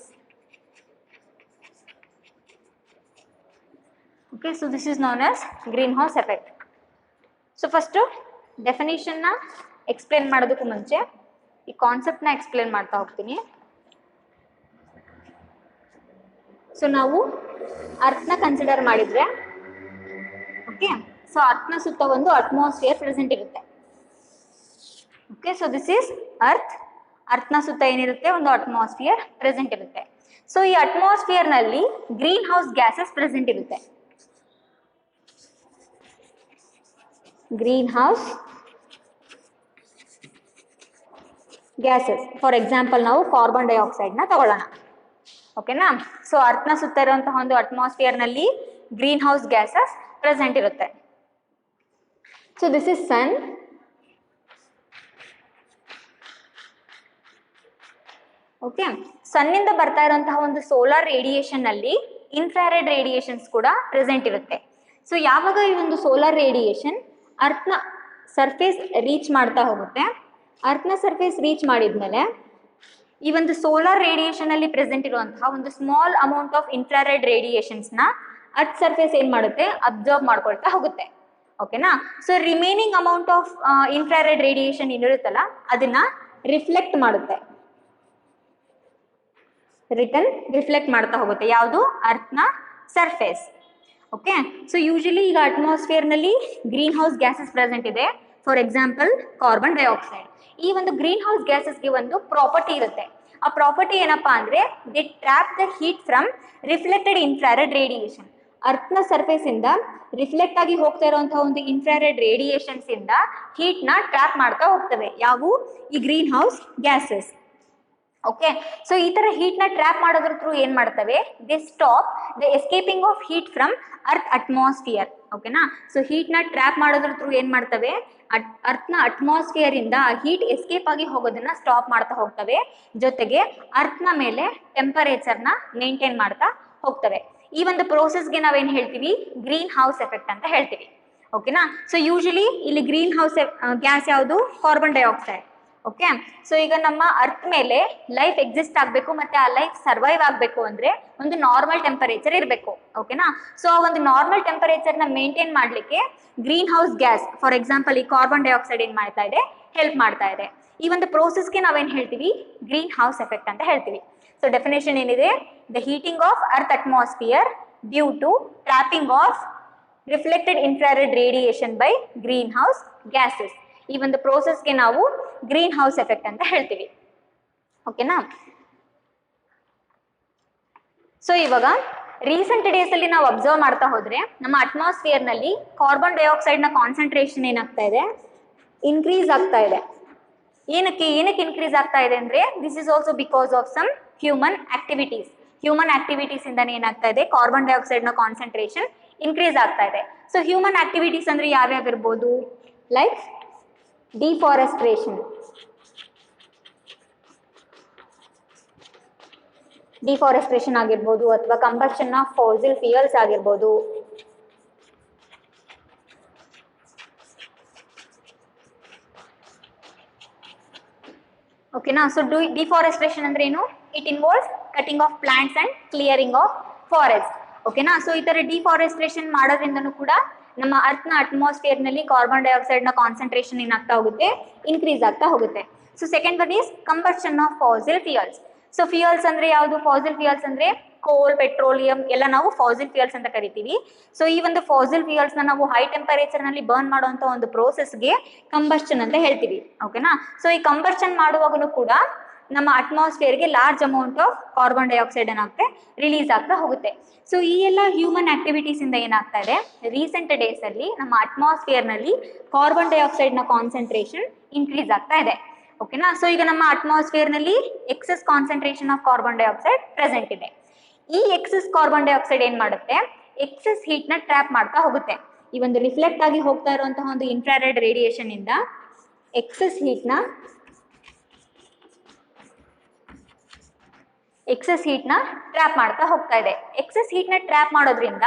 Okay, so this is known as greenhouse effect. So first definition na explain ಮಾಡೋದಕ್ಕೂ ಮುಂಚೆ ಈ concept ನ explain ಮಾಡ್ತಾ ಹೋಗ್ತೀನಿ. So ನಾವು earth ನ consider ಮಾಡಿದ್ರೆ, okay, so earth ನ ಸುತ್ತ ಒಂದು ಅಟ್ಮಾಸ್ಫಿಯರ್ ಪ್ರೆಸೆಂಟ್ ಇರುತ್ತೆ. Okay, so this is earth. Earth ನ ಸುತ್ತ ಏನಿರುತ್ತೆ, ಒಂದು ಅಟ್ಮಾಸ್ಫಿಯರ್ ಪ್ರೆಸೆಂಟ್ ಇರುತ್ತೆ. ಸೊ ಈ ಅಟ್ಮಾಸ್ಫಿಯರ್ ನಲ್ಲಿ ಗ್ರೀನ್ ಹೌಸ್ ಗ್ಯಾಸಸ್ ಪ್ರೆಸೆಂಟ್ ಇರುತ್ತೆ. Green house gases, for example ನಾವು ಕಾರ್ಬನ್ ಡೈಆಕ್ಸೈಡ್ ನ ತಗೊಳ್ಳೋಣ. ಓಕೆನಾ, ಸೊ ಅರ್ತ್ ನ ಸುತ್ತ ಇರುವಂತಹ ಒಂದು ಅಟ್ಮಾಸ್ಫಿಯರ್ ನಲ್ಲಿ ಗ್ರೀನ್ ಹೌಸ್ ಗ್ಯಾಸಸ್ ಪ್ರೆಸೆಂಟ್ ಇರುತ್ತೆ. So this is sun. Okay, ಸನ್ನಿಂದ ಬರ್ತಾ ಇರುವಂತಹ ಒಂದು ಸೋಲಾರ್ ರೇಡಿಯೇಷನ್ ಅಲ್ಲಿ ಇನ್ಫ್ರಾರೆಡ್ ರೇಡಿಯೇಷನ್ಸ್ ಕೂಡ ಪ್ರೆಸೆಂಟ್ ಇರುತ್ತೆ. ಸೊ ಯಾವಾಗ ಈ ಒಂದು ಸೋಲಾರ್ ರೇಡಿಯೇಷನ್ ಅರ್ತ್ನ ಸರ್ಫೇಸ್ ರೀಚ್ ಮಾಡ್ತಾ ಹೋಗುತ್ತೆ, ಅರ್ತ್ನ ಸರ್ಫೇಸ್ ರೀಚ್ ಮಾಡಿದ್ಮೇಲೆ ಈ ಒಂದು ಸೋಲಾರ್ ರೇಡಿಯೇಷನ್ ಅಲ್ಲಿ ಪ್ರೆಸೆಂಟ್ ಇರುವಂತಹ ಒಂದು small amount of infrared radiations ನ ಅರ್ತ್ ಸರ್ಫೇಸ್ ಏನ್ ಮಾಡುತ್ತೆ, ಅಬ್ಸರ್ವ್ ಮಾಡ್ಕೊಳ್ತಾ ಹೋಗುತ್ತೆ. ಓಕೆನಾ. So remaining amount of infrared radiation ಏನಿರುತ್ತಲ್ಲ ಅದನ್ನ ರಿಫ್ಲೆಕ್ಟ್ ಮಾಡುತ್ತೆ, ರಿಫ್ಲೆಕ್ಟ್ ಮಾಡ್ತಾ ಹೋಗುತ್ತೆ. ಯಾವುದು, ಅರ್ತ್ನ ಸರ್ಫೇಸ್. ಓಕೆ. ಸೊ ಯೂಶಲಿ ಈಗ ಅಟ್ಮಾಸ್ಫಿಯರ್ ನಲ್ಲಿ ಗ್ರೀನ್ ಹೌಸ್ ಗ್ಯಾಸಸ್ ಪ್ರೆಸೆಂಟ್ ಇದೆ. For example carbon dioxide. ಈ ಒಂದು ಗ್ರೀನ್ ಹೌಸ್ ಗ್ಯಾಸಸ್ಗೆ ಒಂದು ಪ್ರಾಪರ್ಟಿ ಇರುತ್ತೆ. ಆ ಪ್ರಾಪರ್ಟಿ ಏನಪ್ಪಾ ಅಂದ್ರೆ they trap the heat from reflected infrared radiation. ಅರ್ತ್ನ ಸರ್ಫೇಸ್ ಇಂದ ರಿಫ್ಲೆಕ್ಟ್ ಆಗಿ ಹೋಗ್ತಾ ಇರುವಂತಹ ಒಂದು ಇನ್ಫ್ರಾರೆಡ್ ರೇಡಿಯೇಷನ್ಸ್ ಇಂದ ಹೀಟ್ ನ ಟ್ರ್ಯಾಪ್ ಮಾಡ್ತಾ ಹೋಗ್ತವೆ. ಯಾವು, ಈ green house gases. Okay. So ಈ ತರ ಹೀಟ್ ನ ಟ್ರ್ಯಾಪ್ ಮಾಡೋದ್ರ ಥ್ರೂ ಏನ್ ಮಾಡ್ತವೆ, they stop the escaping of heat from earth atmosphere. ಓಕೆನಾ. ಸೊ ಹೀಟ್ ನ ಟ್ರ್ಯಾಪ್ ಮಾಡೋದ್ರ ಥ್ರೂ ಏನ್ ಮಾಡ್ತವೆ, ಅರ್ತ್ನ ಅಟ್ಮಾಸ್ಫಿಯರ್ ಇಂದ ಹೀಟ್ ಎಸ್ಕೇಪ್ ಆಗಿ ಹೋಗೋದನ್ನ ಸ್ಟಾಪ್ ಮಾಡ್ತಾ ಹೋಗ್ತವೆ. ಜೊತೆಗೆ ಅರ್ತ್ನ ಮೇಲೆ ಟೆಂಪರೇಚರ್ನ ಮೇಂಟೈನ್ ಮಾಡ್ತಾ ಹೋಗ್ತವೆ. ಈ ಒಂದು ಪ್ರೋಸೆಸ್ಗೆ ನಾವೇನ್ ಹೇಳ್ತೀವಿ, ಗ್ರೀನ್ ಹೌಸ್ ಎಫೆಕ್ಟ್ ಅಂತ ಹೇಳ್ತೀವಿ. ಓಕೆನಾ. ಸೊ ಯೂಶಲಿ ಇಲ್ಲಿ ಗ್ರೀನ್ ಹೌಸ್ ಗ್ಯಾಸ್ ಯಾವುದು, ಕಾರ್ಬನ್ ಡೈಆಕ್ಸೈಡ್. ಓಕೆ. ಸೊ ಈಗ ನಮ್ಮ ಅರ್ತ್ ಮೇಲೆ ಲೈಫ್ ಎಕ್ಸಿಸ್ಟ್ ಆಗಬೇಕು ಮತ್ತೆ ಆ ಲೈಫ್ ಸರ್ವೈವ್ ಆಗಬೇಕು ಅಂದ್ರೆ ಒಂದು ನಾರ್ಮಲ್ ಟೆಂಪರೇಚರ್ ಇರಬೇಕು. ಓಕೆನಾ. ಸೊ ಆ ಒಂದು ನಾರ್ಮಲ್ ಟೆಂಪರೇಚರ್ನ ಮೇಂಟೈನ್ ಮಾಡಲಿಕ್ಕೆ green house gas, for example ಈ ಕಾರ್ಬನ್ ಡೈಆಕ್ಸೈಡ್ ಏನ್ ಮಾಡ್ತಾ ಇದೆ, ಹೆಲ್ಪ್ ಮಾಡ್ತಾ ಇದೆ. ಈ ಒಂದು ಪ್ರೋಸೆಸ್ಗೆ ನಾವೇನ್ ಹೇಳ್ತೀವಿ, ಗ್ರೀನ್ ಹೌಸ್ ಎಫೆಕ್ಟ್ ಅಂತ ಹೇಳ್ತೀವಿ. ಸೊ ಡೆಫಿನೇಷನ್ ಏನಿದೆ, the heating of earth atmosphere due to trapping of reflected infrared radiation by green house gases. ಈ ಒಂದು ಪ್ರೋಸೆಸ್ಗೆ ನಾವು ಗ್ರೀನ್ ಹೌಸ್ ಎಫೆಕ್ಟ್ ಅಂತ ಹೇಳ್ತೀವಿ. ಓಕೆನಾ. ಸೊ ಇವಾಗ ರೀಸೆಂಟ್ ಡೇಸ್ ಅಲ್ಲಿ ನಾವು ಅಬ್ಸರ್ವ್ ಮಾಡ್ತಾ ಹೋದ್ರೆ ನಮ್ಮ ಅಟ್ಮಾಸ್ಫಿಯರ್ ನಲ್ಲಿ ಕಾರ್ಬನ್ ಡೈಆಕ್ಸೈಡ್ ನ ಕಾನ್ಸಂಟ್ರೇಷನ್ ಏನಾಗ್ತಾ ಇದೆ, ಇನ್ಕ್ರೀಸ್ ಆಗ್ತಾ ಇದೆ. ಏನಕ್ಕೆ ಇನ್ಕ್ರೀಸ್ ಆಗ್ತಾ ಇದೆ ಅಂದ್ರೆ this is also because of some human activities. Human activities ಇಂದಾನೆ ಏನಾಗ್ತಾ ಇದೆ, ಕಾರ್ಬನ್ ಡೈಆಕ್ಸೈಡ್ ನ ಕಾನ್ಸಂಟ್ರೇಷನ್ ಇನ್ಕ್ರೀಸ್ ಆಗ್ತಾ ಇದೆ. ಸೊ ಹ್ಯೂಮನ್ ಆಕ್ಟಿವಿಟೀಸ್ ಅಂದ್ರೆ ಯಾವ್ಯಾವ ಇರ್ಬೋದು, ಲೈಕ್ ಡಿಫಾರೆಸ್ಟ್ರೇಷನ್ ಆಗಿರ್ಬೋದು, ಅಥವಾ ಕಂಬಷನ್ ಆಫ್ ಫಾಸಿಲ್ ಫ್ಯೂಯಲ್ಸ್ ಆಗಿರ್ಬೋದು. ಓಕೆನಾ. ಸೊ ಡಿಫಾರೆಸ್ಟ್ರೇಷನ್ ಅಂದ್ರೆ ಏನು, it involves cutting of plants and clearing of forest. ಓಕೆನಾ. ಸೊ ಈ ತರ ಡಿಫಾರೆಸ್ಟ್ರೇಷನ್ ಮಾಡೋದ್ರಿಂದನೂ ಕೂಡ ನಮ್ಮ ಅರ್ತ್ನ ಅಟ್ಮಾಸ್ಫಿಯರ್ ನಲ್ಲಿ ಕಾರ್ಬನ್ ಡೈಆಕ್ಸೈಡ್ ನ ಕಾನ್ಸಂಟ್ರೇಷನ್ ಏನಾಗ್ತಾ ಹೋಗುತ್ತೆ, ಇನ್ಕ್ರೀಸ್ ಆಗ್ತಾ ಹೋಗುತ್ತೆ. So second one is combustion of fossil fuels. So fuels ಅಂದ್ರೆ ಯಾವುದು, ಫಾಸಿಲ್ ಫ್ಯೂಯಲ್ಸ್ ಅಂದ್ರೆ ಕೋಲ್, ಪೆಟ್ರೋಲಿಯಂ ಎಲ್ಲ ನಾವು ಫಾಸಿಲ್ ಫ್ಯೂಯಲ್ಸ್ ಅಂತ ಕರಿತೀವಿ. ಸೊ ಈ ಒಂದು ಫಾಸಿಲ್ ಫ್ಯೂಯಲ್ಸ್ ನ ನಾವು ಹೈ ಟೆಂಪರೇಚರ್ ನಲ್ಲಿ ಬರ್ನ್ ಮಾಡುವಂತ ಒಂದು ಪ್ರೋಸೆಸ್ಗೆ ಕಂಬಷನ್ ಅಂತ ಹೇಳ್ತೀವಿ. ಓಕೆನಾ. ಸೊ ಈ ಕಂಬಷನ್ ಮಾಡುವಾಗಲೂ ಕೂಡ ನಮ್ಮ ಅಟ್ಮಾಸ್ಫಿಯರ್ಗೆ large amount of carbon dioxide ಏನಾಗುತ್ತೆ, ರಿಲೀಸ್ ಆಗ್ತಾ ಹೋಗುತ್ತೆ. ಸೊ ಈ ಎಲ್ಲ ಹ್ಯೂಮನ್ ಆಕ್ಟಿವಿಟೀಸ್ ಇಂದ ಏನಾಗ್ತಾ ಇದೆ, ರೀಸೆಂಟ್ ಡೇಸ್ ಅಲ್ಲಿ ನಮ್ಮ ಅಟ್ಮಾಸ್ಫಿಯರ್ ನಲ್ಲಿ ಕಾರ್ಬನ್ ಡೈಆಕ್ಸೈಡ್ ನ ಕಾನ್ಸಂಟ್ರೇಷನ್ ಇನ್ಕ್ರೀಸ್ ಆಗ್ತಾ ಇದೆ. ಓಕೆನಾ. ಸೊ ಈಗ ನಮ್ಮ ಅಟ್ಮಾಸ್ಫಿಯರ್ ನಲ್ಲಿ excess concentration of carbon dioxide present ಇದೆ. ಈ ಎಕ್ಸೆಸ್ ಕಾರ್ಬನ್ ಡೈಆಕ್ಸೈಡ್ ಏನ್ ಮಾಡುತ್ತೆ, ಎಕ್ಸೆಸ್ ಹೀಟ್ ನ ಟ್ರ್ಯಾಪ್ ಮಾಡ್ತಾ ಹೋಗುತ್ತೆ. ಈ ಒಂದು ರಿಫ್ಲೆಕ್ಟ್ ಆಗಿ ಹೋಗ್ತಾ ಇರುವಂತಹ ಒಂದು ಇನ್ಫ್ರಾರೆಡ್ ರೇಡಿಯೇಷನ್ ಇಂದ ಎಕ್ಸೆಸ್ ಹೀಟ್ ನ ಟ್ರ್ಯಾಪ್ ಮಾಡ್ತಾ ಹೋಗ್ತಾ ಇದೆ. ಎಕ್ಸೆಸ್ ಹೀಟ್ ನ ಟ್ರ್ಯಾಪ್ ಮಾಡೋದ್ರಿಂದ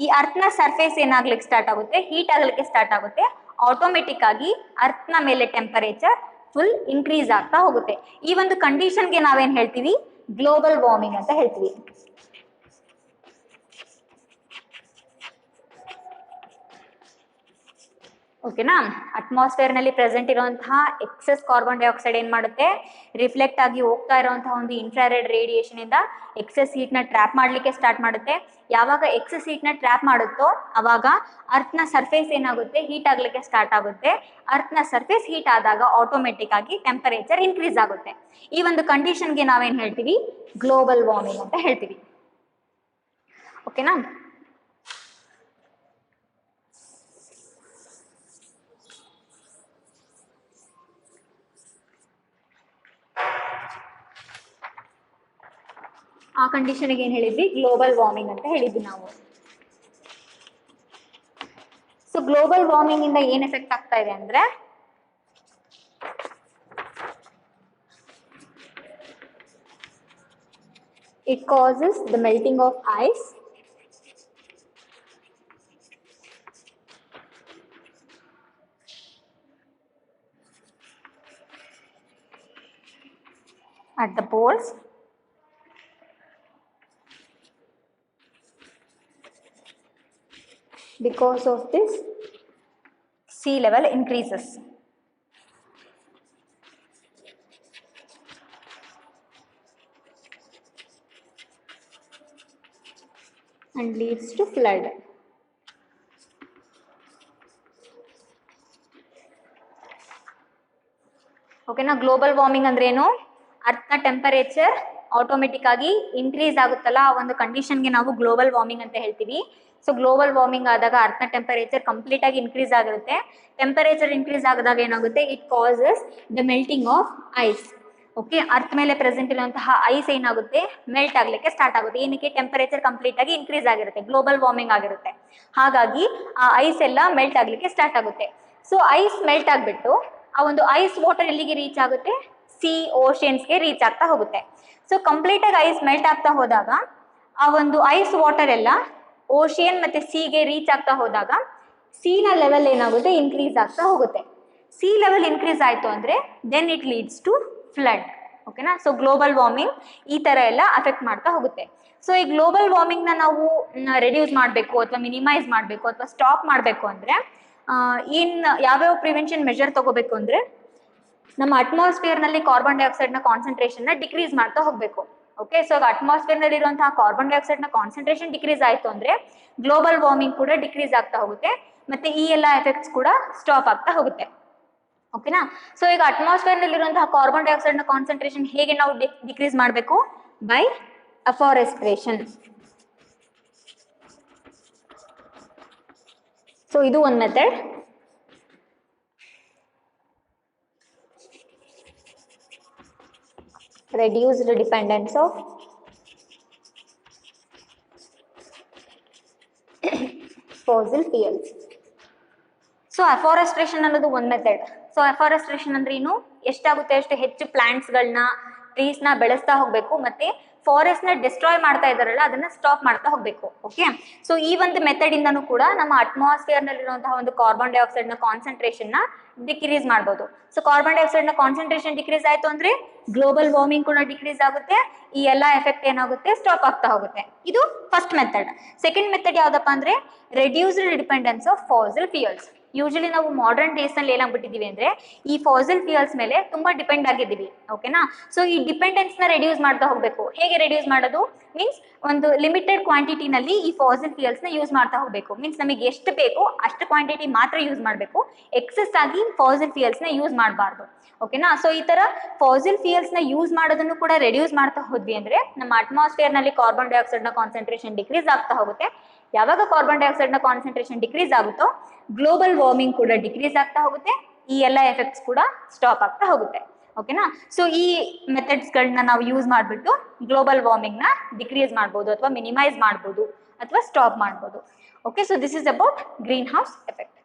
ಈ ಅರ್ತ್ನ ಸರ್ಫೇಸ್ ಏನಾಗ್ಲಿಕ್ಕೆ ಸ್ಟಾರ್ಟ್ ಆಗುತ್ತೆ, ಹೀಟ್ ಆಗ್ಲಿಕ್ಕೆ ಸ್ಟಾರ್ಟ್ ಆಗುತ್ತೆ. ಆಟೋಮೆಟಿಕ್ ಆಗಿ ಅರ್ತ್ನ ಮೇಲೆ ಟೆಂಪರೇಚರ್ ಫುಲ್ ಇನ್ಕ್ರೀಸ್ ಆಗ್ತಾ ಹೋಗುತ್ತೆ. ಈ ಒಂದು ಕಂಡೀಷನ್ಗೆ ನಾವೇನ್ ಹೇಳ್ತೀವಿ, ಗ್ಲೋಬಲ್ ವಾರ್ಮಿಂಗ್ ಅಂತ ಹೇಳ್ತೀವಿ. ಓಕೆನಾ. ಅಟ್ಮಾಸ್ಫಿಯರ್ ನಲ್ಲಿ ಪ್ರೆಸೆಂಟ್ ಇರುವಂತಹ ಎಕ್ಸೆಸ್ ಕಾರ್ಬನ್ ಡೈಆಕ್ಸೈಡ್ ಏನ್ ಮಾಡುತ್ತೆ, ರಿಫ್ಲೆಕ್ಟ್ ಆಗಿ ಹೋಗ್ತಾ ಇರುವಂತಹ ಒಂದು ಇನ್ಫ್ರಾರೆಡ್ ರೇಡಿಯೇಷನ್ ಇಂದ ಎಕ್ಸೆಸ್ ಹೀಟ್ ನ ಟ್ರ್ಯಾಪ್ ಮಾಡ್ಲಿಕ್ಕೆ ಸ್ಟಾರ್ಟ್ ಮಾಡುತ್ತೆ. ಯಾವಾಗ ಎಕ್ಸೆಸ್ ಹೀಟ್ ನ ಟ್ರ್ಯಾಪ್ ಮಾಡುತ್ತೋ ಅವಾಗ ಅರ್ತ್ನ ಸರ್ಫೇಸ್ ಏನಾಗುತ್ತೆ, ಹೀಟ್ ಆಗ್ಲಿಕ್ಕೆ ಸ್ಟಾರ್ಟ್ ಆಗುತ್ತೆ. ಅರ್ತ್ನ ಸರ್ಫೇಸ್ ಹೀಟ್ ಆದಾಗ ಆಟೋಮೆಟಿಕ್ ಆಗಿ ಟೆಂಪರೇಚರ್ ಇನ್ಕ್ರೀಸ್ ಆಗುತ್ತೆ. ಈ ಒಂದು ಕಂಡೀಷನ್ಗೆ ನಾವೇನ್ ಹೇಳ್ತೀವಿ, ಗ್ಲೋಬಲ್ ವಾರ್ಮಿಂಗ್ ಅಂತ ಹೇಳ್ತೀವಿ. ಓಕೆನಾ. ಆ ಕಂಡೀಷನ್ಗೆ ಏನ್ ಹೇಳಿದ್ವಿ, ಗ್ಲೋಬಲ್ ವಾರ್ಮಿಂಗ್ ಅಂತ ಹೇಳಿದ್ವಿ ನಾವು. ಸೊ ಗ್ಲೋಬಲ್ ವಾರ್ಮಿಂಗ್ ಇಂದ ಏನ್ ಎಫೆಕ್ಟ್ ಆಗ್ತಾ ಇದೆ ಅಂದ್ರೆ, It causes the melting of ice at the poles. Because of this, sea level increases. And leads to flood. ಓಕೆನಾ, ಗ್ಲೋಬಲ್ ವಾರ್ಮಿಂಗ್ ಅಂದ್ರೆ ಏನು? ಅರ್ಥನ ಟೆಂಪರೇಚರ್ ಆಟೋಮೆಟಿಕ್ ಆಗಿ ಇನ್ಕ್ರೀಸ್ ಆಗುತ್ತಲ್ಲ, ಆ ಒಂದು ಕಂಡೀಷನ್ಗೆ ನಾವು ಗ್ಲೋಬಲ್ ವಾರ್ಮಿಂಗ್ ಅಂತ ಹೇಳ್ತೀವಿ. ಸೊ ಗ್ಲೋಬಲ್ ವಾರ್ಮಿಂಗ್ ಆದಾಗ ಅರ್ಥನ ಟೆಂಪರೇಚರ್ ಕಂಪ್ಲೀಟ್ ಆಗಿ ಇನ್ಕ್ರೀಸ್ ಆಗಿರುತ್ತೆ. ಟೆಂಪರೇಚರ್ ಇನ್ಕ್ರೀಸ್ ಆದಾಗ ಏನಾಗುತ್ತೆ? It causes the melting of ice. Okay, earth ಮೇಲೆ ಪ್ರೆಸೆಂಟ್ ಇರುವಂತಹ ಐಸ್ ಏನಾಗುತ್ತೆ? ಮೆಲ್ಟ್ ಆಗ್ಲಿಕ್ಕೆ ಸ್ಟಾರ್ಟ್ ಆಗುತ್ತೆ. ಏನಕ್ಕೆ? ಟೆಂಪರೇಚರ್ ಕಂಪ್ಲೀಟ್ ಆಗಿ ಇನ್ಕ್ರೀಸ್ ಆಗಿರುತ್ತೆ, ಗ್ಲೋಬಲ್ ವಾರ್ಮಿಂಗ್ ಆಗಿರುತ್ತೆ. ಹಾಗಾಗಿ ಆ ಐಸ್ ಎಲ್ಲ ಮೆಲ್ಟ್ ಆಗ್ಲಿಕ್ಕೆ ಸ್ಟಾರ್ಟ್ ಆಗುತ್ತೆ. ಸೊ ಐಸ್ ಮೆಲ್ಟ್ ಆಗಿಬಿಟ್ಟು ಆ ಒಂದು ಐಸ್ ವಾಟರ್ ಎಲ್ಲಿಗೆ ರೀಚ್ ಆಗುತ್ತೆ? ಸಿ, ಓಷನ್ಸ್ಗೆ ರೀಚ್ ಆಗ್ತಾ ಹೋಗುತ್ತೆ. ಸೊ ಕಂಪ್ಲೀಟ್ ಆಗಿ ಐಸ್ ಮೆಲ್ಟ್ ಆಗ್ತಾ ಹೋದಾಗ ಆ ಒಂದು ಐಸ್ ವಾಟರ್ ಎಲ್ಲ ಓಷಿಯನ್ ಮತ್ತೆ ಸಿಗೆ ರೀಚ್ ಆಗ್ತಾ ಹೋದಾಗ ಸೀನ ಲೆವೆಲ್ ಏನಾಗುತ್ತೆ? ಇನ್ಕ್ರೀಸ್ ಆಗ್ತಾ ಹೋಗುತ್ತೆ. ಸಿ ಲೆವೆಲ್ ಇನ್ಕ್ರೀಸ್ ಆಯಿತು ಅಂದರೆ then it leads to flood. ಓಕೆನಾ? ಸೊ ಗ್ಲೋಬಲ್ ವಾರ್ಮಿಂಗ್ ಈ ಥರ ಎಲ್ಲ ಅಫೆಕ್ಟ್ ಮಾಡ್ತಾ ಹೋಗುತ್ತೆ. ಸೊ ಈ ಗ್ಲೋಬಲ್ ವಾರ್ಮಿಂಗ್ನ ನಾವು ರೆಡ್ಯೂಸ್ ಮಾಡಬೇಕು ಅಥವಾ ಮಿನಿಮೈಸ್ ಮಾಡಬೇಕು ಅಥವಾ ಸ್ಟಾಪ್ ಮಾಡಬೇಕು ಅಂದರೆ ಯಾವ್ಯಾವ ಪ್ರಿವೆನ್ಷನ್ ಮೆಷರ್ ತಗೋಬೇಕು ಅಂದರೆ, ನಮ್ಮ ಅಟ್ಮಾಸ್ಫಿಯರ್ನಲ್ಲಿ ಕಾರ್ಬನ್ ಡೈಆಕ್ಸೈಡ್ನ ಕಾನ್ಸಂಟ್ರೇಷನ್ನ ಡಿಕ್ರೀಸ್ ಮಾಡ್ತಾ ಹೋಗಬೇಕು. ಓಕೆ, ಸೊ ಅಟ್ಮಾಸ್ಫಿಯರ್ನಲ್ಲಿ ಇರುವಂತಹ ಕಾರ್ಬನ್ ಡೈಆಕ್ಸೈಡ್ನ ಕಾನ್ಸಂಟ್ರೇಷನ್ ಡಿಕ್ರೀಸ್ ಆಯಿತು ಅಂದರೆ ಗ್ಲೋಬಲ್ ವಾರ್ಮಿಂಗ್ ಕೂಡ ಡಿಕ್ರೀಸ್ ಆಗ್ತಾ ಹೋಗುತ್ತೆ, ಮತ್ತು ಈ ಎಲ್ಲ ಎಫೆಕ್ಟ್ಸ್ ಕೂಡ ಸ್ಟಾಪ್ ಆಗ್ತಾ ಹೋಗುತ್ತೆ. ಓಕೆನಾ? ಸೊ ಈಗ ಅಟ್ಮಾಸ್ಫಿಯರ್ನಲ್ಲಿರುವಂತಹ ಕಾರ್ಬನ್ ಡೈಆಕ್ಸೈಡ್ನ ಕಾನ್ಸಂಟ್ರೇಷನ್ ಹೇಗೆ ನಾವು ಡಿಕ್ರೀಸ್ ಮಾಡಬೇಕು? ಬೈ ಅಫಾರೆಸ್ಟ್ರೇಷನ್. ಸೊ ಇದು ಒಂದು method. Reduce the dependence of fossil fuels. So afforestation ಅನ್ನೋದು ಒಂದು ಮೆಥಡ್. ಸೊ ಅಫಾರೆಸ್ಟ್ರೇಷನ್ ಅಂದ್ರೆ ಏನು? ಎಷ್ಟಾಗುತ್ತೆ ಅಷ್ಟು ಹೆಚ್ಚು ಪ್ಲಾಂಟ್ಸ್ಗಳನ್ನ, ಟ್ರೀಸ್ನ ಬೆಳೆಸ್ತಾ ಹೋಗಬೇಕು, ಮತ್ತೆ ಫಾರೆಸ್ಟ್ನ ಡಿಸ್ಟ್ರಾಯ್ ಮಾಡ್ತಾ ಇದ್ದಾರಲ್ಲ ಅದನ್ನ ಸ್ಟಾಪ್ ಮಾಡ್ತಾ ಹೋಗಬೇಕು. ಓಕೆ, ಸೊ ಈ ಒಂದು ಮೆಥಡ್ ಇಂದನೂ ಕೂಡ ನಮ್ಮ ಅಟ್ಮಾಸ್ಫಿಯರ್ನಲ್ಲಿರುವಂತಹ ಒಂದು ಕಾರ್ಬನ್ ಡೈಆಕ್ಸೈಡ್ನ ಕಾನ್ಸಂಟ್ರೇಷನ್ನ ಡಿಕ್ರೀಸ್ ಮಾಡ್ಬೋದು. ಸೊ ಕಾರ್ಬನ್ ಡೈಆಕ್ಸೈಡ್ನ ಕಾನ್ಸಂಟ್ರೇಷನ್ ಡಿಕ್ರೀಸ್ ಆಯಿತು ಅಂದರೆ ಗ್ಲೋಬಲ್ ವಾರ್ಮಿಂಗ್ ಕೂಡ ಡಿಕ್ರೀಸ್ ಆಗುತ್ತೆ. ಈ ಎಲ್ಲ ಎಫೆಕ್ಟ್ ಏನಾಗುತ್ತೆ? ಸ್ಟಾಪ್ ಆಗ್ತಾ ಹೋಗುತ್ತೆ. ಇದು ಫಸ್ಟ್ ಮೆಥಡ್. ಸೆಕೆಂಡ್ ಮೆಥಡ್ ಯಾವುದಪ್ಪ ಅಂದರೆ reduced dependence of fossil fuels. Usually ನಾವು ಮಾಡರ್ನ್ ಡೇಸ್ನಲ್ಲಿ ಏನಾಗ್ಬಿಟ್ಟಿದ್ದೀವಿ ಅಂದರೆ ಈ ಫಾಸಿಲ್ ಫ್ಯೂಯಲ್ಸ್ ಮೇಲೆ ತುಂಬ ಡಿಪೆಂಡ್ ಆಗಿದ್ದೀವಿ. ಓಕೆನಾ? ಸೊ ಈ ಡಿಪೆಂಡೆನ್ಸ್ನ ರೆಡ್ಯೂಸ್ ಮಾಡ್ತಾ ಹೋಗಬೇಕು. ಹೇಗೆ ರೆಡ್ಯೂಸ್ ಮಾಡೋದು? ಮೀನ್ಸ್ ಒಂದು ಲಿಮಿಟೆಡ್ ಕ್ವಾಂಟಿಟಿನಲ್ಲಿ ಈ ಫಾಸಿಲ್ ಫ್ಯೂಯಲ್ಸ್ನ ಯೂಸ್ ಮಾಡ್ತಾ ಹೋಗಬೇಕು. ಮೀನ್ಸ್ ನಮಗೆ ಎಷ್ಟು ಬೇಕೋ ಅಷ್ಟು ಕ್ವಾಂಟಿಟಿ ಮಾತ್ರ ಯೂಸ್ ಮಾಡಬೇಕು, ಎಕ್ಸೆಸ್ ಆಗಿ ಫಾಸಿಲ್ ಫ್ಯೂಯಲ್ಸ್ನ ಯೂಸ್ ಮಾಡಬಾರ್ದು. ಓಕೆನಾ? ಸೊ ಈ ಥರ ಫಾಸಿಲ್ ಫ್ಯೂಯಲ್ಸ್ನ ಯೂಸ್ ಮಾಡೋದನ್ನು ಕೂಡ ರೆಡ್ಯೂಸ್ ಮಾಡ್ತಾ ಹೋದ್ವಿ ಅಂದರೆ ನಮ್ಮ ಅಟ್ಮಾಸ್ಫಿಯರ್ನಲ್ಲಿ ಕಾರ್ಬನ್ ಡೈಆಕ್ಸೈಡ್ನ ಕಾನ್ಸಂಟ್ರೇಷನ್ ಡಿಕ್ರೀಸ್ ಆಗ್ತಾ ಹೋಗುತ್ತೆ. ಯಾವಾಗ ಕಾರ್ಬನ್ ಡೈಆಕ್ಸೈಡ್ನ ಕಾನ್ಸಂಟ್ರೇಷನ್ ಡಿಕ್ರೀಸ್ ಆಗುತ್ತೋ ಗ್ಲೋಬಲ್ ವಾರ್ಮಿಂಗ್ ಕೂಡ ಡಿಕ್ರೀಸ್ ಆಗ್ತಾ ಹೋಗುತ್ತೆ, ಈ ಎಲ್ಲ ಎಫೆಕ್ಟ್ಸ್ ಕೂಡ ಸ್ಟಾಪ್ ಆಗ್ತಾ ಹೋಗುತ್ತೆ. ಓಕೆನಾ? ಸೊ ಈ ಮೆಥಡ್ಸ್ಗಳನ್ನ ನಾವು ಯೂಸ್ ಮಾಡಿಬಿಟ್ಟು ಗ್ಲೋಬಲ್ ವಾರ್ಮಿಂಗ್ನ ಡಿಕ್ರೀಸ್ ಮಾಡ್ಬೋದು ಅಥವಾ ಮಿನಿಮೈಸ್ ಮಾಡ್ಬೋದು ಅಥವಾ ಸ್ಟಾಪ್ ಮಾಡ್ಬೋದು. Okay, so this is about green house effect.